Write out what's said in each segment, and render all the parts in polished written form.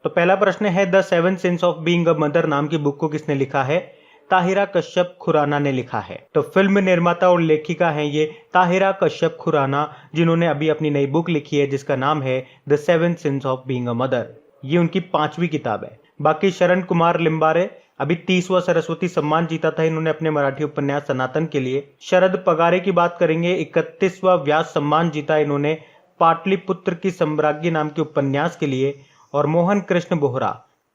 तो पहला प्रश्न है, the seven sins of being a mother नाम की बुक को किसने लिखा है? ताहिरा कश्यप खुराना ने लिखा है। तो फिल्म निर्माता और लेखिका हैं ये ताहिरा कश्यप खुराना, जिन्होंने अभी अपनी नई बुक लिखी है जिसका नाम है the seven sins of being a mother. ये उनकी 5वीं किताब है। बाकी शरण कुमार लिम्बारे, अभी 30वां सरस्वती सम्मान जीता था इन्होंने अपने मराठी उपन्यास सनातन के लिए। शरद पगारे की बात करेंगे, 31वां व्यास सम्मान जीता इन्होंने पाटलिपुत्र की सम्राज्ञी नाम के उपन्यास के लिए। और मोहन कृष्ण बोहरा,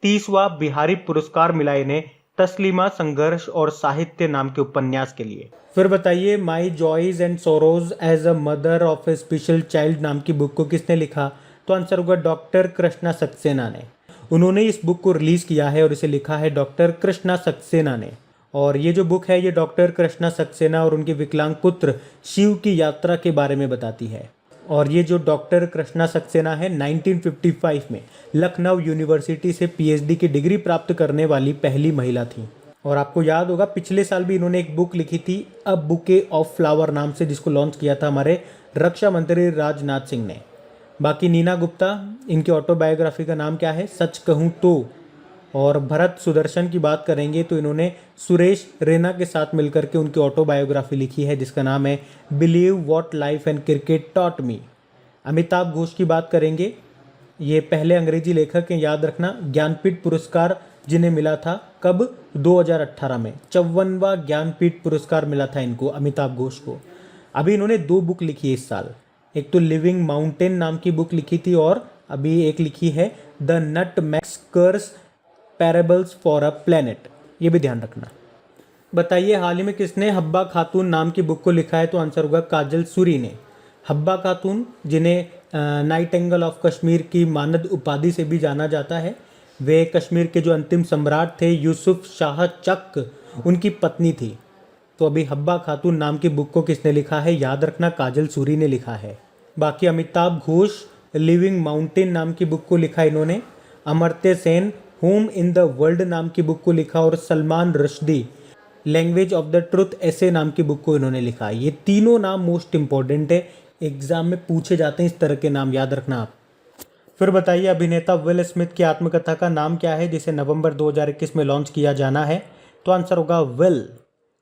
30वां बिहारी पुरस्कार मिला इन्हें तस्लीमा संघर्ष और साहित्य नाम के उपन्यास के लिए। फिर बताइए, my joys and sorrows as a mother of a special child नाम की बुक को किसने लिखा? तो आंसर होगा डॉक्टर कृष्णा सक्सेना ने। उन्होंने इस बुक को रिलीज किया है और इसे लिखा है डॉक्टर कृष्णा सक्सेना ने। और ये जो बुक है ये डॉक्टर कृष्णा सक्सेना और उनके विकलांग पुत्र शिव की यात्रा के बारे में बताती है। और ये जो डॉक्टर कृष्णा सक्सेना है 1955 में लखनऊ यूनिवर्सिटी से पीएचडी की डिग्री प्राप्त करने वाली पहली महिला थी। और आपको याद होगा पिछले साल भी इन्होंने एक बुक लिखी थी अ बुके ऑफ फ्लावर नाम से, जिसको लॉन्च किया था हमारे रक्षा मंत्री राजनाथ सिंह ने। बाकी नीना गुप्ता, इनकी ऑटोबायोग्राफी का नाम क्या है? सच कहूँ तो। और भरत सुदर्शन की बात करेंगे तो इन्होंने सुरेश रैना के साथ मिलकर के उनकी ऑटोबायोग्राफी लिखी है जिसका नाम है believe what life and cricket taught मी। अमिताभ घोष की बात करेंगे, ये पहले अंग्रेजी लेखक हैं, याद रखना। ज्ञानपीठ पुरस्कार जिन्हें मिला था कब? 2018 में 54वां ज्ञानपीठ पुरस्कार मिला था इनको, अमिताभ घोष को। अभी इन्होंने 2 बुक लिखी है इस साल, एक तो लिविंग माउंटेन नाम की बुक लिखी थी और अभी एक लिखी है the नटमैक्सकर्स parables for a planet, ये भी ध्यान रखना। बताइए, हाल ही में किसने हब्बा खातून नाम की बुक को लिखा है? तो आंसर होगा काजल सूरी ने। हब्बा खातून, जिन्हें नाइटिंगेल ऑफ कश्मीर की मानद उपाधि से भी जाना जाता है, वे कश्मीर के जो अंतिम सम्राट थे यूसुफ शाह चक, उनकी पत्नी थी। तो अभी हब्बा खातून नाम की बुक को किसने लिखा है? याद रखना, काजल सूरी ने लिखा है। बाकी अमिताभ घोष लिविंग माउंटेन नाम की बुक को लिखा इन्होंने। Amartya Sen home in the world नाम की बुक को लिखा और Salman Rushdie language of the truth ऐसे नाम की बुक को इन्होंने लिखा। ये तीनों नाम मोस्ट इंपॉर्टेंट है, एग्जाम में पूछे जाते हैं इस तरह के नाम, याद रखना आप। फिर बताइए, अभिनेता विल स्मिथ की आत्मकथा का नाम क्या है जिसे नवंबर 2021 में लॉन्च किया जाना है? तो आंसर होगा विल।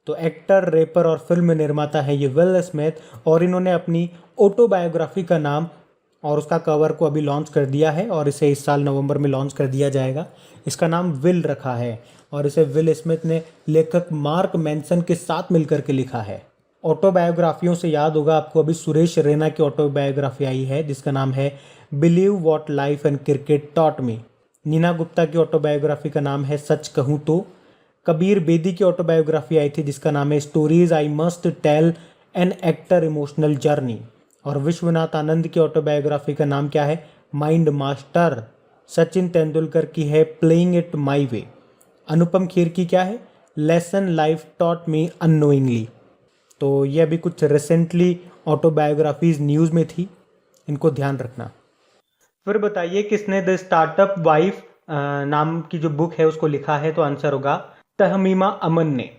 तो एक्टर, रैपर और फिल्म निर्माता है ये विल स्मिथ और इन्होंने अपनी ऑटोबायोग्राफी का नाम और उसका कवर को अभी लॉन्च कर दिया है और इसे इस साल नवंबर में लॉन्च कर दिया जाएगा। इसका नाम विल रखा है और इसे विल स्मिथ ने लेखक मार्क मैनसन के साथ मिलकर के लिखा है। ऑटोबायोग्राफियों से याद होगा आपको, अभी सुरेश रैना की ऑटोबायोग्राफी आई है जिसका नाम है believe what life and cricket taught me. Neena Gupta की ऑटोबायोग्राफी का नाम है सच कहूँ तो। कबीर बेदी की ऑटोबायोग्राफी आई थी जिसका नाम है stories I must tell an actor emotional journey. और विश्वनाथ आनंद की ऑटोबायोग्राफी का नाम क्या है? Mind master. सचिन तेंदुलकर की है प्लेइंग इट माई वे। अनुपम खेर की क्या है? Lesson life taught me unknowingly. तो ये अभी कुछ रिसेंटली ऑटोबायोग्राफीज न्यूज़ में थी, इनको ध्यान रखना। फिर बताइए, किसने द स्टार्टअप वाइफ नाम की जो बुक है उसको लिखा है? तो आंसर होगा तहमीमा अमन ने।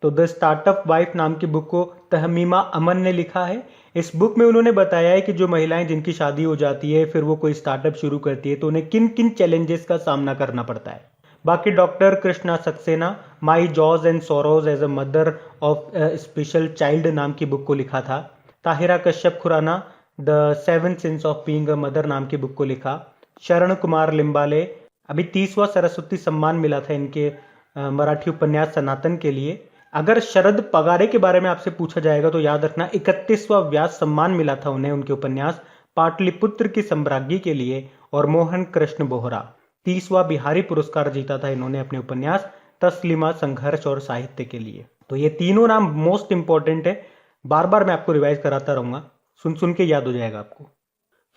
तो द स्टार्टअप वाइफ नाम की बुक को तहमीमा अमन ने लिखा है। इस बुक में उन्होंने बताया है कि जो महिलाएं जिनकी शादी हो जाती है फिर वो कोई स्टार्टअप शुरू करती है तो उन्हें किन किन चैलेंजेस का सामना करना पड़ता है। बाकी doctor Krishna Saxena my joys and sorrows as a mother of special child नाम की बुक को लिखा था। Tahira Kashyap Khurrana the seven sins of being a mother नाम की बुक को लिखा। शरण कुमार लिम्बाले, अभी 30वां सरस्वती सम्मान मिला था इनके मराठी उपन्यास सनातन के लिए। अगर शरद पगारे के बारे में आपसे पूछा जाएगा तो याद रखना 31वां व्यास सम्मान मिला था उन्हें उनके उपन्यास पाटलिपुत्र की सम्राज्ञी के लिए। और मोहन कृष्ण बोहरा 30वां बिहारी पुरस्कार जीता था इन्होंने अपने उपन्यास तस्लीमा संघर्ष और साहित्य के लिए। तो ये तीनों नाम मोस्ट इंपॉर्टेंट है, बार बार मैं आपको रिवाइज कराता रहूंगा, सुन सुन के याद हो जाएगा आपको।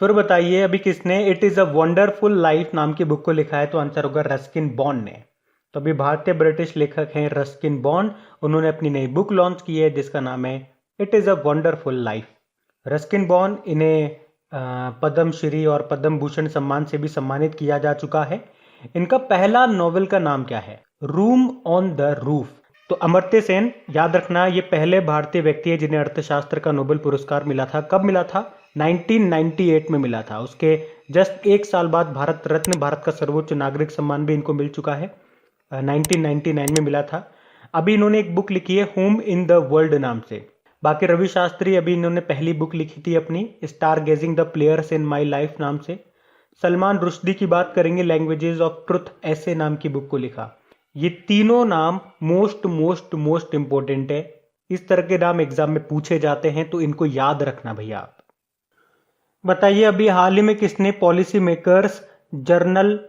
फिर बताइए, अभी किसने it is a wonderful life नाम की बुक को लिखा है? तो आंसर होगा रस्किन बॉन्ड ने। तो अभी भारतीय ब्रिटिश लेखक हैं रस्किन बॉन्ड, उन्होंने अपनी नई बुक लॉन्च की है जिसका नाम है it is a wonderful life. Ruskin bond, इन्हें पद्मश्री और पद्म भूषण सम्मान से भी सम्मानित किया जा चुका है। इनका पहला नॉवेल का नाम क्या है? Room on the roof. तो अमर्त्य सेन, याद रखना ये पहले भारतीय व्यक्ति है जिन्हें अर्थशास्त्र का नोबेल पुरस्कार मिला था। कब मिला था? 1998 में मिला था। उसके जस्ट एक साल बाद भारत रत्न, भारत का सर्वोच्च नागरिक सम्मान भी इनको मिल चुका है, 1999 में मिला था। अभी इन्होंने एक बुक लिखी है होम इन द वर्ल्ड नाम से। बाकी रवि शास्त्री, अभी इन्होंने पहली बुक लिखी थी अपनी star gazing the players in my life नाम से। सलमान रुश्दी की बात करेंगे, लैंग्वेजेस ऑफ ट्रुथ ऐसे नाम की बुक को लिखा। ये तीनों नाम मोस्ट मोस्ट मोस्ट इंपॉर्टेंट है। इस तरह के नाम एग्जाम में पूछे जाते हैं तो इनको याद रखना भैया आप। बताइए अभी हाल ही में किसने policy makers journal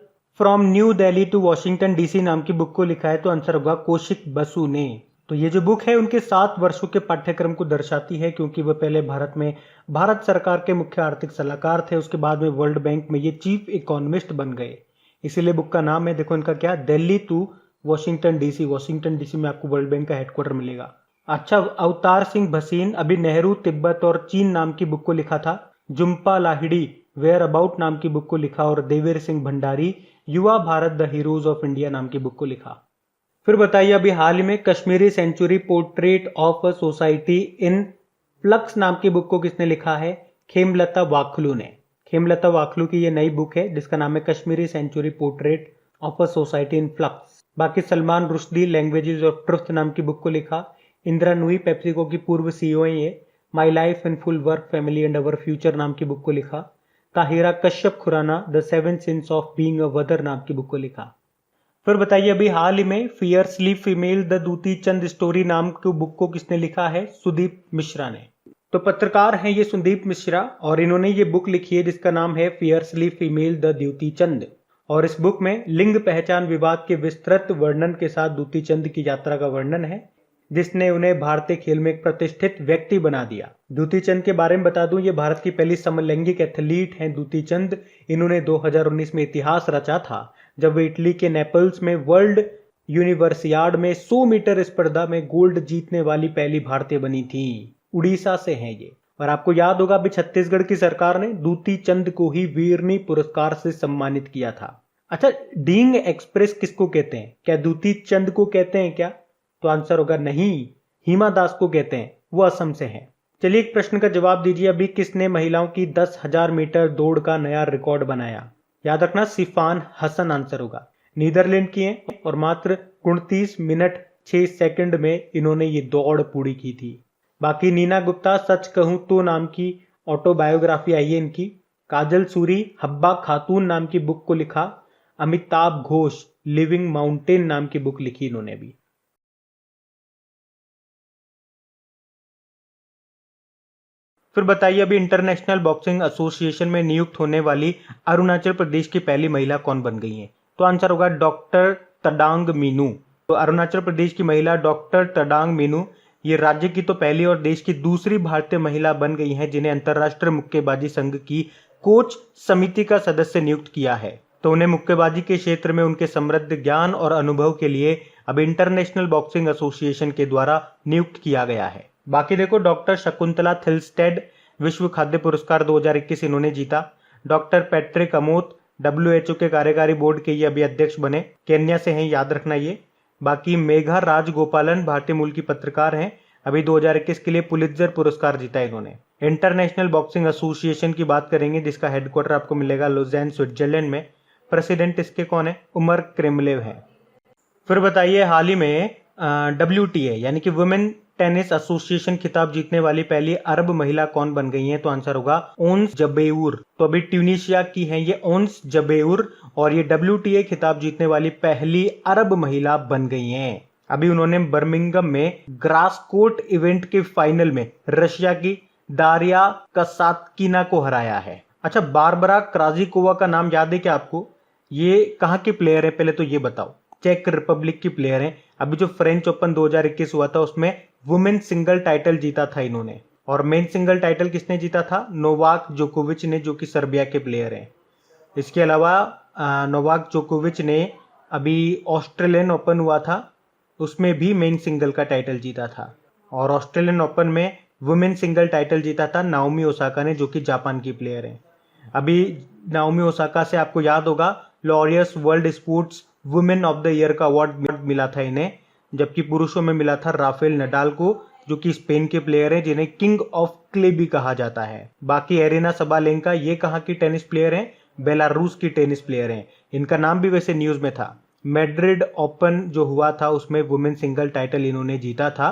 from New Delhi to Washington DC नाम की बुक को लिखा है? तो आंसर होगा कौशिक बसु ने। तो ये जो बुक है उनके 7 वर्षों के पाठ्यक्रम को दर्शाती है, क्योंकि वह पहले भारत में भारत सरकार के मुख्य आर्थिक सलाहकार थे, उसके बाद में वर्ल्ड बैंक में ये चीफ इकोनॉमिस्ट बन गए। इसीलिए बुक का नाम है, देखो इनका क्या, Delhi to Washington DC. Washington DC में आपको वर्ल्ड बैंक का हेडक्वार्टर मिलेगा। अच्छा, अवतार सिंह भसीन अभी नेहरू तिब्बत और चीन नाम की बुक को लिखा था। जुम्पा लाहिड़ी वेयर अबाउट नाम की बुक को लिखा, और देवेर सिंह भंडारी युवा Bharat the heroes of India नाम की बुक को लिखा। फिर बताइए अभी हाल ही में Kashmiri century portrait of a society in flux नाम की बुक को किसने लिखा है? खेमलता वाखलू ने। खेमलता वाखलू की ये नई बुक है जिसका नाम है Kashmiri century portrait of a society in flux. बाकी Salman Rushdie languages of truth नाम की बुक को लिखा। इंदिरा नूई पेप्सिको की पूर्व सीईओ है ये, my life in full work family and our future नाम की बुक को लिखा। Tahira Kashyap Khurrana the 7 sins of being a mother नाम की बुक को लिखा। फिर बताइए अभी हाल ही में fiercely female the Dutee Chand story नाम की बुक को किसने लिखा है? सुदीप मिश्रा ने। तो पत्रकार हैं ये सुदीप मिश्रा, और इन्होंने ये बुक लिखी है जिसका नाम है फियर्सली फीमेल द द्यूति चंद। और इस बुक में लिंग पहचान विवाद के विस्तृत वर्णन के साथ दूती चंद की यात्रा का वर्णन है, जिसने उन्हें भारतीय खेल में एक प्रतिष्ठित व्यक्ति बना दिया। दूती चंद के बारे में बता दूं, ये भारत की पहली समलैंगिक एथलीट हैं दूती चंद। इन्होंने 2019 में इतिहास रचा था जब वे इटली के नेपल्स में वर्ल्ड यूनिवर्सियाड में 100 मीटर स्पर्धा में गोल्ड जीतने वाली पहली भारतीय बनी थी। उड़ीसा से हैं ये। और आपको याद होगा अभी छत्तीसगढ़ की सरकार ने दूती चंद को ही वीरनी पुरस्कार से सम्मानित किया था। अच्छा, डींग एक्सप्रेस किसको कहते हैं? क्या दूती चंद को कहते हैं क्या? तो आंसर होगा नहीं, हिमा दास को कहते हैं, वो असम से हैं। चलिए एक प्रश्न का जवाब दीजिए, अभी किसने महिलाओं की 10,000 मीटर दौड़ का नया रिकॉर्ड बनाया? याद रखना सिफान हसन आंसर होगा। नीदरलैंड की हैं और मात्र 29 मिनट 6 सेकंड में इन्होंने ये दौड़ पूरी की थी। बाकी नीना गुप्ता सच कहूं तो नाम की ऑटोबायोग्राफी आई है इनकी। काजल सूरी हब्बा खातून नाम की बुक को लिखा। अमिताभ घोष लिविंग माउंटेन नाम की बुक लिखी इन्होंने भी। फिर बताइए अभी इंटरनेशनल बॉक्सिंग एसोसिएशन में नियुक्त होने वाली अरुणाचल प्रदेश की पहली महिला कौन बन गई है? तो आंसर होगा डॉक्टर तडांग मीनू। तो अरुणाचल प्रदेश की महिला डॉक्टर तडांग मीनू ये राज्य की तो पहली और देश की दूसरी भारतीय महिला बन गई हैं जिन्हें अंतर्राष्ट्रीय मुक्केबाजी संघ की कोच समिति का सदस्य नियुक्त किया है। तो उन्हें मुक्केबाजी के क्षेत्र में उनके समृद्ध ज्ञान और अनुभव के लिए अब इंटरनेशनल बॉक्सिंग एसोसिएशन के द्वारा नियुक्त किया गया है। बाकी देखो, डॉक्टर शकुंतला थिल्स्टेड विश्व खाद्य पुरस्कार 2021 इन्होंने जीता। डॉक्टर पैट्रिक अमोत WHO के कार्यकारी बोर्ड के ये अभी अध्यक्ष बने, केन्या से हैं, याद रखना ये। बाकी मेघा राजगोपालन भारतीय मूल की पत्रकार हैं, अभी 2021 के लिए पुलित्जर पुरस्कार जीता इन्होंने। इंटरनेशनल बॉक्सिंग एसोसिएशन की बात करेंगे जिसका हेडक्वार्टर आपको मिलेगा लुज़ेन स्विट्जरलैंड में। प्रेसिडेंट इसके कौन है? उमर क्रेमलेव है। फिर बताइए हाल ही में WTA यानी कि वुमेन टेनिस एसोसिएशन खिताब जीतने वाली पहली अरब महिला कौन बन गई है? तो आंसर होगा ओन्स जबेउर। तो अभी ट्यूनीशिया की हैं ये ओन्स जबेउर, और ये WTA खिताब जीतने वाली पहली अरब महिला बन गई हैं। अभी उन्होंने बर्मिंगम में ग्रास कोर्ट इवेंट के फाइनल में रशिया की दारिया कसातकीना को हराया है। अच्छा, बारबरा क्राजिकोवा का नाम याद है क्या आपको? ये कहाँ के प्लेयर है पहले तो ये बताओ? चेक रिपब्लिक की प्लेयर हैं। अभी जो फ्रेंच ओपन 2021 हुआ था उसमें वुमेन सिंगल टाइटल जीता था इन्होंने। और मेन सिंगल टाइटल किसने जीता था? नोवाक जोकोविच ने, जो कि सर्बिया के प्लेयर हैं। इसके अलावा नोवाक जोकोविच ने अभी ऑस्ट्रेलियन ओपन हुआ था उसमें भी मेन सिंगल का टाइटल जीता था। और ऑस्ट्रेलियन ओपन में वुमेन सिंगल टाइटल जीता था नाओमी ओसाका ने, जो कि जापान की प्लेयर हैं। अभी नाओमी ओसाका से आपको याद होगा Laureus world sports women of the year का अवार्ड मिला था इन्हें, जबकि पुरुषों में मिला था राफेल नडाल को, जो कि स्पेन के प्लेयर हैं जिन्हें किंग ऑफ क्ले भी कहा जाता है। बाकी एरिना सबालेंका ये कहाँ की टेनिस प्लेयर हैं? बेलारूस की टेनिस प्लेयर हैं। इनका नाम भी वैसे न्यूज में था। मैड्रिड ओपन जो हुआ था उसमें वुमेन सिंगल टाइटल इन्होंने जीता था।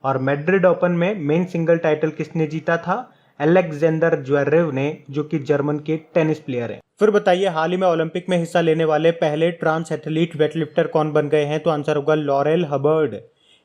और मैड्रिड ओपन में मेन सिंगल टाइटल किसने जीता था? अलेक्जेंडर ज्वेरेव ने, जो कि जर्मन के टेनिस प्लेयर हैं। फिर बताइए, हाल ही में ओलंपिक में हिस्सा लेने वाले पहले ट्रांस एथलीट वेटलिफ्टर कौन बन गए हैं? तो आंसर होगा लॉरेल हबर्ड।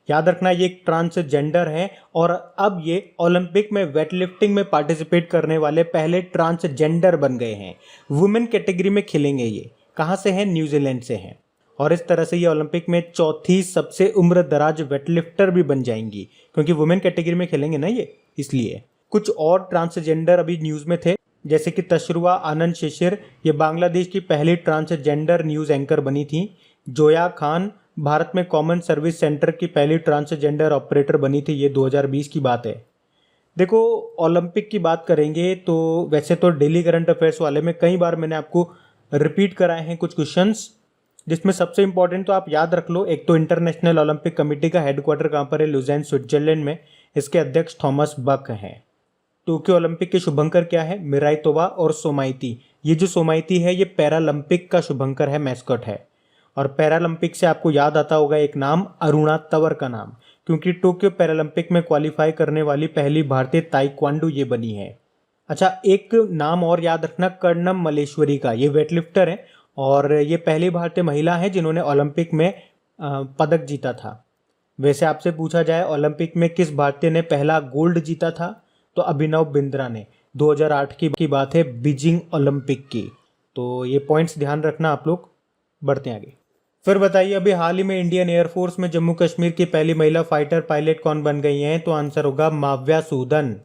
याद रखना, ये एक ट्रांसजेंडर हैं और अब ये ओलंपिक में वेटलिफ्टिंग में पार्टिसिपेट करने वाले पहले ट्रांसजेंडर बन गए हैं। वुमेन कैटेगरी में खेलेंगे ये। कहाँ से हैं? न्यूजीलैंड से हैं। और इस तरह से ये ओलंपिक में चौथी सबसे उम्र दराज वेटलिफ्टर भी बन जाएंगी, क्योंकि वुमेन कैटेगरी में खेलेंगे ना ये, इसलिए। कुछ और ट्रांसजेंडर अभी न्यूज में थे, जैसे कि तशरुआ आनंद शिशिर, ये बांग्लादेश की पहली ट्रांसजेंडर न्यूज एंकर बनी थी। जोया खान भारत में कॉमन सर्विस सेंटर की पहली ट्रांसजेंडर ऑपरेटर बनी थी। ये 2020 की बात है। देखो, ओलंपिक की बात करेंगे तो वैसे तो डेली करंट अफेयर्स वाले में कई बार मैंने आपको रिपीट कराए हैं कुछ क्वेश्चंस, जिसमें सबसे इंपॉर्टेंट तो आप याद रख लो। एक तो इंटरनेशनल ओलंपिक कमेटी का हेडक्वार्टर कहाँ पर है? लुज़ेन, स्विट्जरलैंड में। इसके अध्यक्ष थॉमस बक हैं। टोक्यो ओलंपिक के शुभंकर क्या है? मिराइतोवा और सोमाइती। ये जो सोमाइती है ये पैरालंपिक का शुभंकर है, मैस्कट है। और पैरालंपिक से आपको याद आता होगा एक नाम, अरुणा तंवर का नाम, क्योंकि टोक्यो पैरालंपिक में क्वालिफाई करने वाली पहली भारतीय ताइक्वांडो ये बनी है। अच्छा, एक नाम और याद रखना, कर्णम मलेश्वरी का। ये वेटलिफ्टर है और ये पहली भारतीय महिला है जिन्होंने ओलंपिक में पदक जीता था। वैसे आपसे पूछा जाए ओलंपिक में किस भारतीय ने पहला गोल्ड जीता था, तो अभिनव बिंद्रा ने। 2008 की बात है, बीजिंग ओलंपिक की। तो ये पॉइंट्स ध्यान रखना आप लोग। बढ़ते हैं आगे। फिर बताइए, अभी हाल ही में इंडियन एयरफोर्स में जम्मू कश्मीर की पहली महिला फाइटर पायलट कौन बन गई हैं? तो आंसर होगा माव्या सूदन।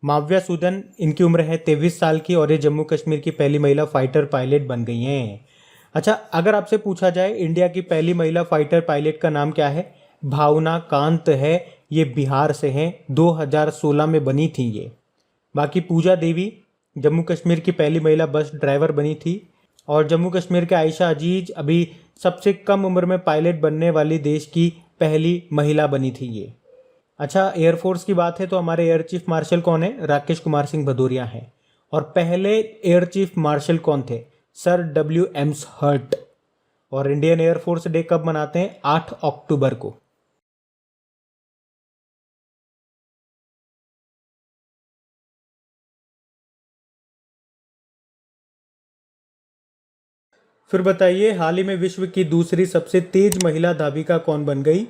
माव्या सूदन, इनकी उम्र है 23 साल की और ये जम्मू कश्मीर की पहली महिला फाइटर पायलट बन गई हैं। अच्छा, अगर आपसे पूछा जाए इंडिया की पहली महिला फाइटर पायलट का नाम क्या है? भावना कांत है। ये बिहार से हैं, 2016 में बनी थी ये। बाकी पूजा देवी जम्मू कश्मीर की पहली महिला बस ड्राइवर बनी थी। और जम्मू कश्मीर के आयशा अजीज अभी सबसे कम उम्र में पायलट बनने वाली देश की पहली महिला बनी थी ये। अच्छा, एयरफोर्स की बात है तो हमारे एयर चीफ मार्शल कौन है? राकेश कुमार सिंह भदौरिया हैं। और पहले एयर चीफ मार्शल कौन थे? सर डब्ल्यू एम्सहर्ट। और इंडियन एयरफोर्स डे कब मनाते हैं? 8 अक्टूबर को। फिर बताइए, हाल ही में विश्व की दूसरी सबसे तेज महिला धाविका कौन बन गई?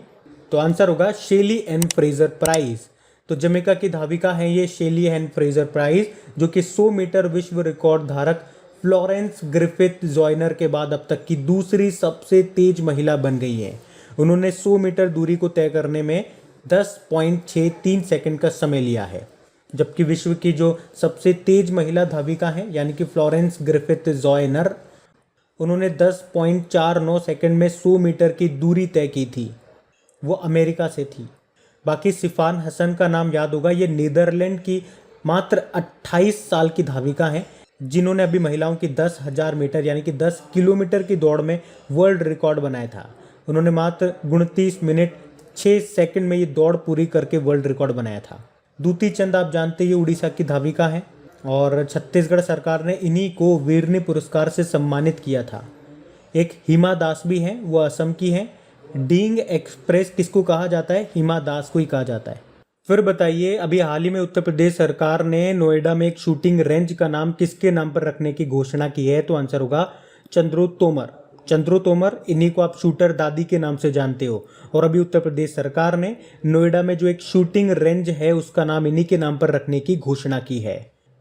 तो आंसर होगा शेली एन फ्रेजर प्राइस। तो जमैका की धाविका हैं ये शेली एन फ्रेजर प्राइस, जो कि 100 मीटर विश्व रिकॉर्ड धारक फ्लोरेंस ग्रिफिथ जॉयनर के बाद अब तक की दूसरी सबसे तेज महिला बन गई है। उन्होंने 100 मीटर दूरी को तय करने में 10.63 सेकंड का समय लिया है। जबकि विश्व की जो सबसे तेज महिला धाविका हैं यानी कि फ्लोरेंस ग्रिफिथ जॉयनर, उन्होंने 10.49 सेकंड में 100 मीटर की दूरी तय की थी। वो अमेरिका से थी। बाकी सिफान हसन का नाम याद होगा, ये नीदरलैंड की मात्र 28 साल की धाविका हैं, जिन्होंने अभी महिलाओं की 10,000 मीटर यानी कि 10 किलोमीटर की दौड़ में वर्ल्ड रिकॉर्ड बनाया था। उन्होंने मात्र 29 मिनट 6 सेकंड में ये दौड़ पूरी करके वर्ल्ड रिकॉर्ड बनाया था। दूती चंद आप जानते हैं, ये उड़ीसा की धाविका हैं और छत्तीसगढ़ सरकार ने इन्हीं को वीरनी पुरस्कार से सम्मानित किया था। एक हिमा दास भी हैं, वो असम की हैं। डींग एक्सप्रेस किसको कहा जाता है? हिमा दास को ही कहा जाता है। फिर बताइए, अभी हाल ही में उत्तर प्रदेश सरकार ने नोएडा में एक शूटिंग रेंज का नाम किसके नाम पर रखने की घोषणा की है? तो आंसर होगा चंद्रू तोमर। चंद्रू तोमर, इन्हीं को आप शूटर दादी के नाम से जानते हो। और अभी उत्तर प्रदेश सरकार ने नोएडा में जो एक शूटिंग रेंज है उसका नाम इन्हीं के नाम पर रखने की घोषणा की है।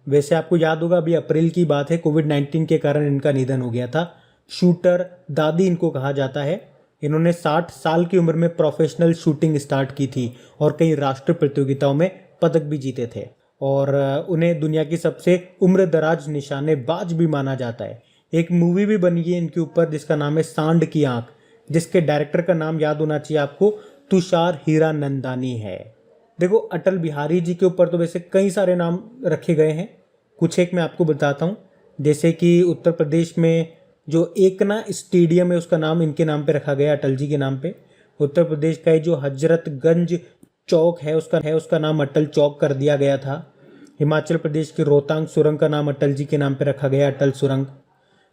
वैसे आपको याद होगा, अभी अप्रैल की बात है, कोविड-19 के कारण इनका निधन हो गया था। शूटर दादी इनको कहा जाता है। इन्होंने 60 साल की उम्र में प्रोफेशनल शूटिंग स्टार्ट की थी और कई राष्ट्रीय प्रतियोगिताओं में पदक भी जीते थे। और उन्हें दुनिया की सबसे उम्र दराज निशानेबाज भी माना जाता है। एक मूवी भी बनी है इनके ऊपर जिसका नाम है सांड की आंख, जिसके डायरेक्टर का नाम याद होना चाहिए आपको, तुषार हीरानंदानी है। देखो, अटल बिहारी जी के ऊपर तो वैसे कई सारे नाम रखे गए हैं, कुछ एक मैं आपको बताता हूँ। जैसे कि उत्तर प्रदेश में जो एकना स्टेडियम है उसका नाम इनके नाम पे रखा गया, अटल जी के नाम पे। उत्तर प्रदेश का जो हजरतगंज चौक है उसका नाम अटल चौक कर दिया गया था। हिमाचल प्रदेश की रोहतांग सुरंग का नाम अटल जी के नाम पे रखा गया, अटल सुरंग।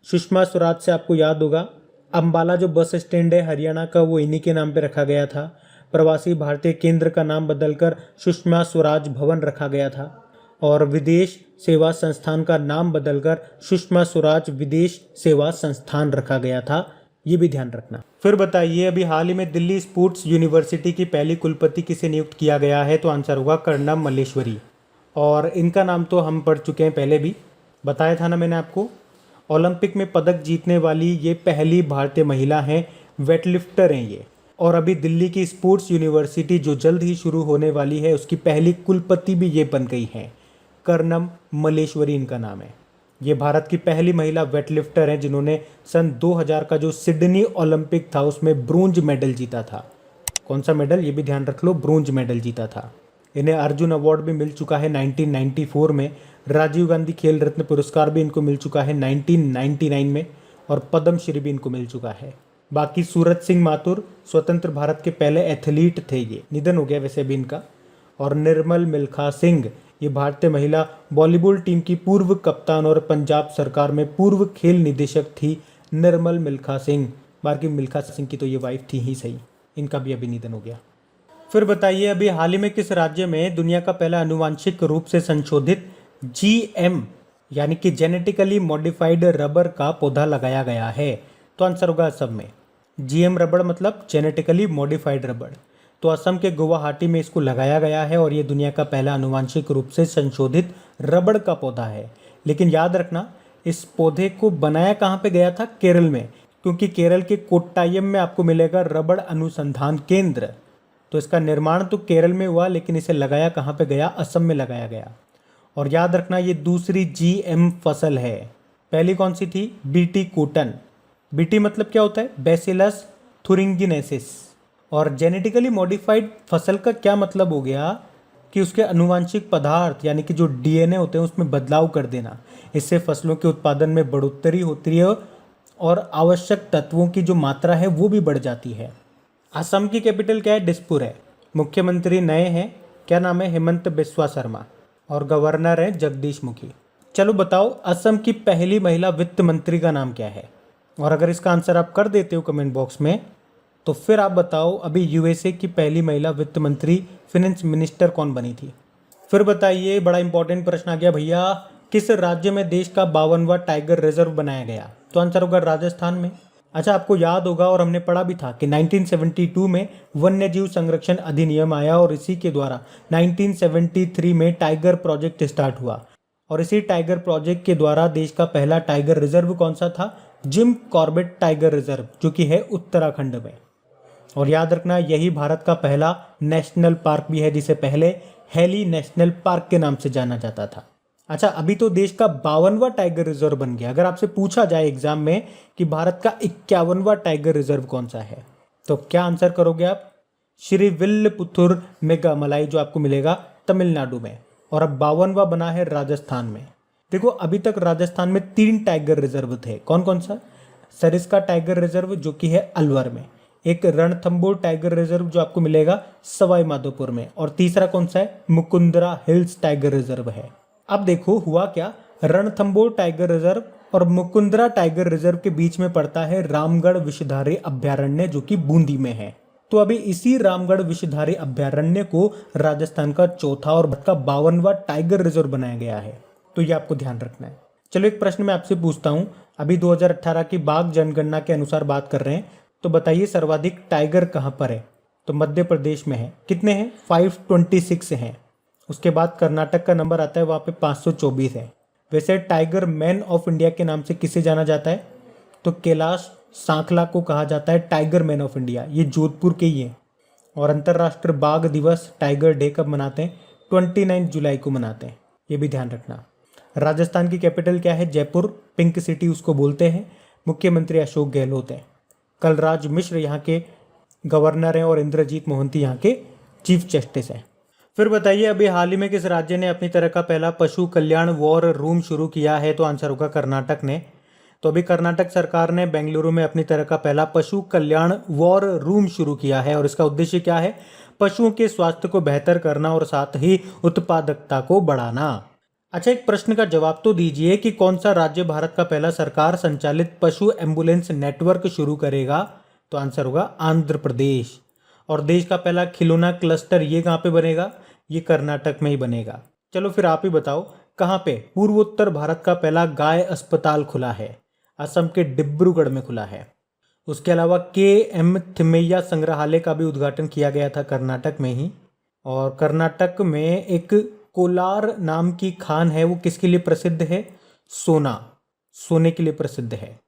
सुषमा स्वराज से आपको याद होगा, अंबाला जो बस स्टैंड है हरियाणा का, वो इन्हीं के नाम पे रखा गया था। प्रवासी भारतीय केंद्र का नाम बदलकर सुषमा स्वराज भवन रखा गया था। और विदेश सेवा संस्थान का नाम बदलकर सुषमा स्वराज विदेश सेवा संस्थान रखा गया था, ये भी ध्यान रखना। फिर बताइए, अभी हाल ही में दिल्ली स्पोर्ट्स यूनिवर्सिटी की पहली कुलपति किसे नियुक्त किया गया है? तो आंसर होगा कर्णम मल्लेश्वरी। और इनका नाम तो हम पढ़ चुके हैं, पहले भी बताया था ना मैंने आपको। ओलंपिक में पदक जीतने वाली ये पहली भारतीय महिला हैं, वेटलिफ्टर हैं ये। और अभी दिल्ली की स्पोर्ट्स यूनिवर्सिटी जो जल्द ही शुरू होने वाली है, उसकी पहली कुलपति भी ये बन गई हैं, कर्णम मल्लेश्वरी इनका नाम है। ये भारत की पहली महिला वेटलिफ्टर हैं जिन्होंने सन 2000 का जो सिडनी ओलंपिक था उसमें ब्रोंज मेडल जीता था। कौन सा मेडल, ये भी ध्यान रख लो, ब्रोंज मेडल जीता था। इन्हें अर्जुन अवार्ड भी मिल चुका है 1994 में, राजीव गांधी खेल रत्न पुरस्कार भी इनको मिल चुका है 1999 में, और पद्म श्री भी इनको मिल चुका है। बाकी सूरज सिंह माथुर स्वतंत्र भारत के पहले एथलीट थे, ये निधन हो गया वैसे भी इनका। और निर्मल मिल्खा सिंह, ये भारतीय महिला वॉलीबॉल टीम की पूर्व कप्तान और पंजाब सरकार में पूर्व खेल निदेशक थी निर्मल मिल्खा सिंह। बाकी मिल्खा सिंह की तो ये वाइफ थी ही सही, इनका भी अभी निधन हो गया। फिर बताइए, अभी हाल ही में किस राज्य में दुनिया का पहला आनुवांशिक रूप से संशोधित GM यानी कि जेनेटिकली मॉडिफाइड रबर का पौधा लगाया गया है? तो आंसर होगा असम में। GM रबड़ मतलब जेनेटिकली मॉडिफाइड रबड़। तो असम के गुवाहाटी में इसको लगाया गया है और ये दुनिया का पहला आनुवांशिक रूप से संशोधित रबड़ का पौधा है। लेकिन याद रखना, इस पौधे को बनाया कहाँ पे गया था? केरल में, क्योंकि केरल के कोट्टायम में आपको मिलेगा रबड़ अनुसंधान केंद्र। तो इसका निर्माण तो केरल में हुआ, लेकिन इसे लगाया कहाँ पे गया? असम में लगाया गया। और याद रखना, ये दूसरी GM फसल है। पहली कौन सी थी? BT cotton. BT मतलब क्या होता है? बैसिलस थुरिंगिनेसिस। और जेनेटिकली मॉडिफाइड फसल का क्या मतलब हो गया कि उसके अनुवांशिक पदार्थ यानी कि जो DNA होते हैं उसमें बदलाव कर देना। इससे फसलों के उत्पादन में बढ़ोतरी होती है और आवश्यक तत्वों की जो मात्रा है वो भी बढ़ जाती है। असम की कैपिटल क्या है? दिसपुर है। मुख्यमंत्री नए हैं, क्या नाम है? हेमंत बिस्वा शर्मा। और गवर्नर है जगदीश मुखी। चलो बताओ, असम की पहली महिला वित्त मंत्री का नाम क्या है? और अगर इसका आंसर आप कर देते हो कमेंट बॉक्स में, तो फिर आप बताओ अभी USA की पहली महिला वित्त मंत्री फिनेंस मिनिस्टर कौन बनी थी? फिर बताइए, बड़ा इंपॉर्टेंट प्रश्न आ गया भैया, किस राज्य में देश का 52वां टाइगर रिजर्व बनाया गया? तो आंसर होगा राजस्थान में। अच्छा, आपको याद होगा और हमने पढ़ा भी था कि 1972 में वन्य जीव संरक्षण अधिनियम आया और इसी के द्वारा 1973 में टाइगर प्रोजेक्ट स्टार्ट हुआ। और इसी टाइगर प्रोजेक्ट के द्वारा देश का पहला टाइगर रिजर्व कौन सा था? जिम कॉर्बेट टाइगर रिजर्व, जो कि है उत्तराखंड में। और याद रखना, यही भारत का पहला नेशनल पार्क भी है, जिसे पहले हेली नेशनल पार्क के नाम से जाना जाता था। अच्छा, अभी तो देश का 52वां टाइगर रिजर्व बन गया। अगर आपसे पूछा जाए एग्जाम में कि भारत का 51वां टाइगर रिजर्व कौन सा है, तो क्या आंसर करोगे आप? श्री विल्लपुथुर मेघामलाई, जो आपको मिलेगा तमिलनाडु में। और अब 52वां बना है राजस्थान में। देखो, अभी तक राजस्थान में 3 टाइगर रिजर्व थे। कौन कौन सा? सरिस्का टाइगर रिजर्व, जो कि है अलवर में। एक रणथंबोर टाइगर रिजर्व, जो आपको मिलेगा सवाई माधोपुर में। और तीसरा कौन सा है? मुकुंदरा हिल्स टाइगर रिजर्व है। अब देखो हुआ क्या, रणथंबोर टाइगर रिजर्व और मुकुंदरा टाइगर रिजर्व के बीच में पड़ता है रामगढ़ विषधारी अभ्यारण्य, जो कि बूंदी में है। तो अभी इसी रामगढ़ विषधारी अभ्यारण्य को राजस्थान का चौथा और भारत का 52वां टाइगर रिजर्व बनाया गया है। तो ये आपको ध्यान रखना है। चलो, एक प्रश्न मैं आपसे पूछता हूँ। अभी 2018 की बाघ जनगणना के अनुसार बात कर रहे हैं, तो बताइए सर्वाधिक टाइगर कहाँ पर है? तो मध्य प्रदेश में है। कितने हैं? 526 हैं। उसके बाद कर्नाटक का नंबर आता है, वहाँ पे 524 है। वैसे टाइगर मैन ऑफ इंडिया के नाम से किसे जाना जाता है? तो कैलाश सांखला को कहा जाता है टाइगर मैन ऑफ इंडिया। ये जोधपुर के ही है। और अंतर्राष्ट्रीय बाघ दिवस टाइगर डे कब मनाते हैं? 29 जुलाई को मनाते हैं, ये भी ध्यान रखना। राजस्थान की कैपिटल क्या है? जयपुर, पिंक सिटी उसको बोलते हैं। मुख्यमंत्री अशोक गहलोत हैं। कलराज मिश्र यहाँ के गवर्नर हैं और इंद्रजीत मोहंती यहाँ के चीफ जस्टिस हैं। फिर बताइए, अभी हाल ही में किस राज्य ने अपनी तरह का पहला पशु कल्याण वॉर रूम शुरू किया है? तो आंसर होगा कर्नाटक ने। तो अभी कर्नाटक सरकार ने बेंगलुरु में अपनी तरह का पहला पशु कल्याण वॉर रूम शुरू किया है और इसका उद्देश्य क्या है? पशुओं के स्वास्थ्य को बेहतर करना और साथ ही उत्पादकता को बढ़ाना। अच्छा, एक प्रश्न का जवाब तो दीजिए कि कौन सा राज्य भारत का पहला सरकार संचालित पशु एम्बुलेंस नेटवर्क शुरू करेगा? तो आंसर होगा आंध्र प्रदेश। और देश का पहला खिलौना क्लस्टर ये कहाँ पे बनेगा? ये कर्नाटक में ही बनेगा। चलो फिर आप ही बताओ, कहाँ पे पूर्वोत्तर भारत का पहला गाय अस्पताल खुला है? असम के डिब्रूगढ़ में खुला है। उसके अलावा के.एम. थिमैया संग्रहालय का भी उद्घाटन किया गया था कर्नाटक में ही। और कर्नाटक में एक कोलार नाम की खान है, वो किसके लिए प्रसिद्ध है? सोने के लिए प्रसिद्ध है।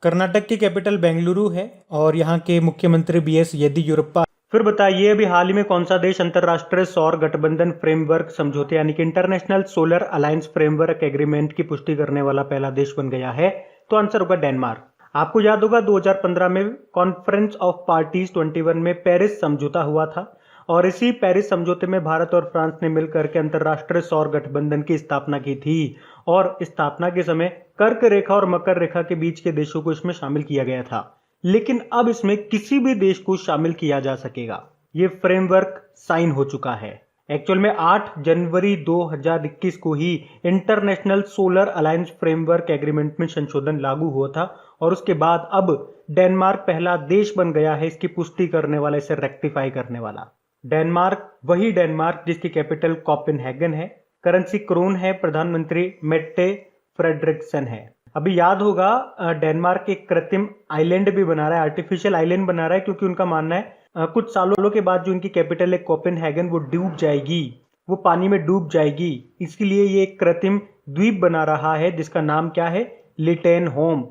कर्नाटक की कैपिटल बेंगलुरु है और यहाँ के मुख्यमंत्री बी.एस. येदियुरप्पा। फिर बताइए, अभी हाल ही में कौन सा देश अंतरराष्ट्रीय सौर गठबंधन फ्रेमवर्क समझौते यानी कि international solar alliance framework agreement की पुष्टि करने वाला पहला देश बन गया है? तो आंसर होगा डेनमार्क। आपको याद होगा 2015 में कॉन्फ्रेंस ऑफ पार्टीज 21 में पेरिस समझौता हुआ था और इसी पेरिस समझौते में भारत और फ्रांस ने मिलकर के अंतरराष्ट्रीय सौर गठबंधन की स्थापना की थी और स्थापना के समय कर्क रेखा और मकर रेखा के बीच के देशों को इसमें शामिल किया गया था, लेकिन अब इसमें किसी भी देश को शामिल किया जा सकेगा। ये फ्रेमवर्क साइन हो चुका है। एक्चुअल में 8 जनवरी 2021 को ही international solar alliance framework agreement में संशोधन लागू हुआ था और उसके बाद अब डेनमार्क पहला देश बन गया है इसकी पुष्टि करने वाला, इसे रेक्टिफाई करने वाला। डेनमार्क वही डेनमार्क जिसकी कैपिटल कोपेनहेगन है, करेंसी क्रोन है, प्रधानमंत्री मेट्टे फ्रेडरिक्सन है। अभी याद होगा डेनमार्क एक कृत्रिम आइलैंड भी बना रहा है, आर्टिफिशियल आइलैंड बना रहा है, क्योंकि उनका मानना है कुछ सालों के बाद जो उनकी कैपिटल है कोपेनहेगन वो डूब जाएगी, वो पानी में डूब जाएगी। इसके लिए ये एक कृत्रिम द्वीप बना रहा है जिसका नाम क्या है? लिटेन होम।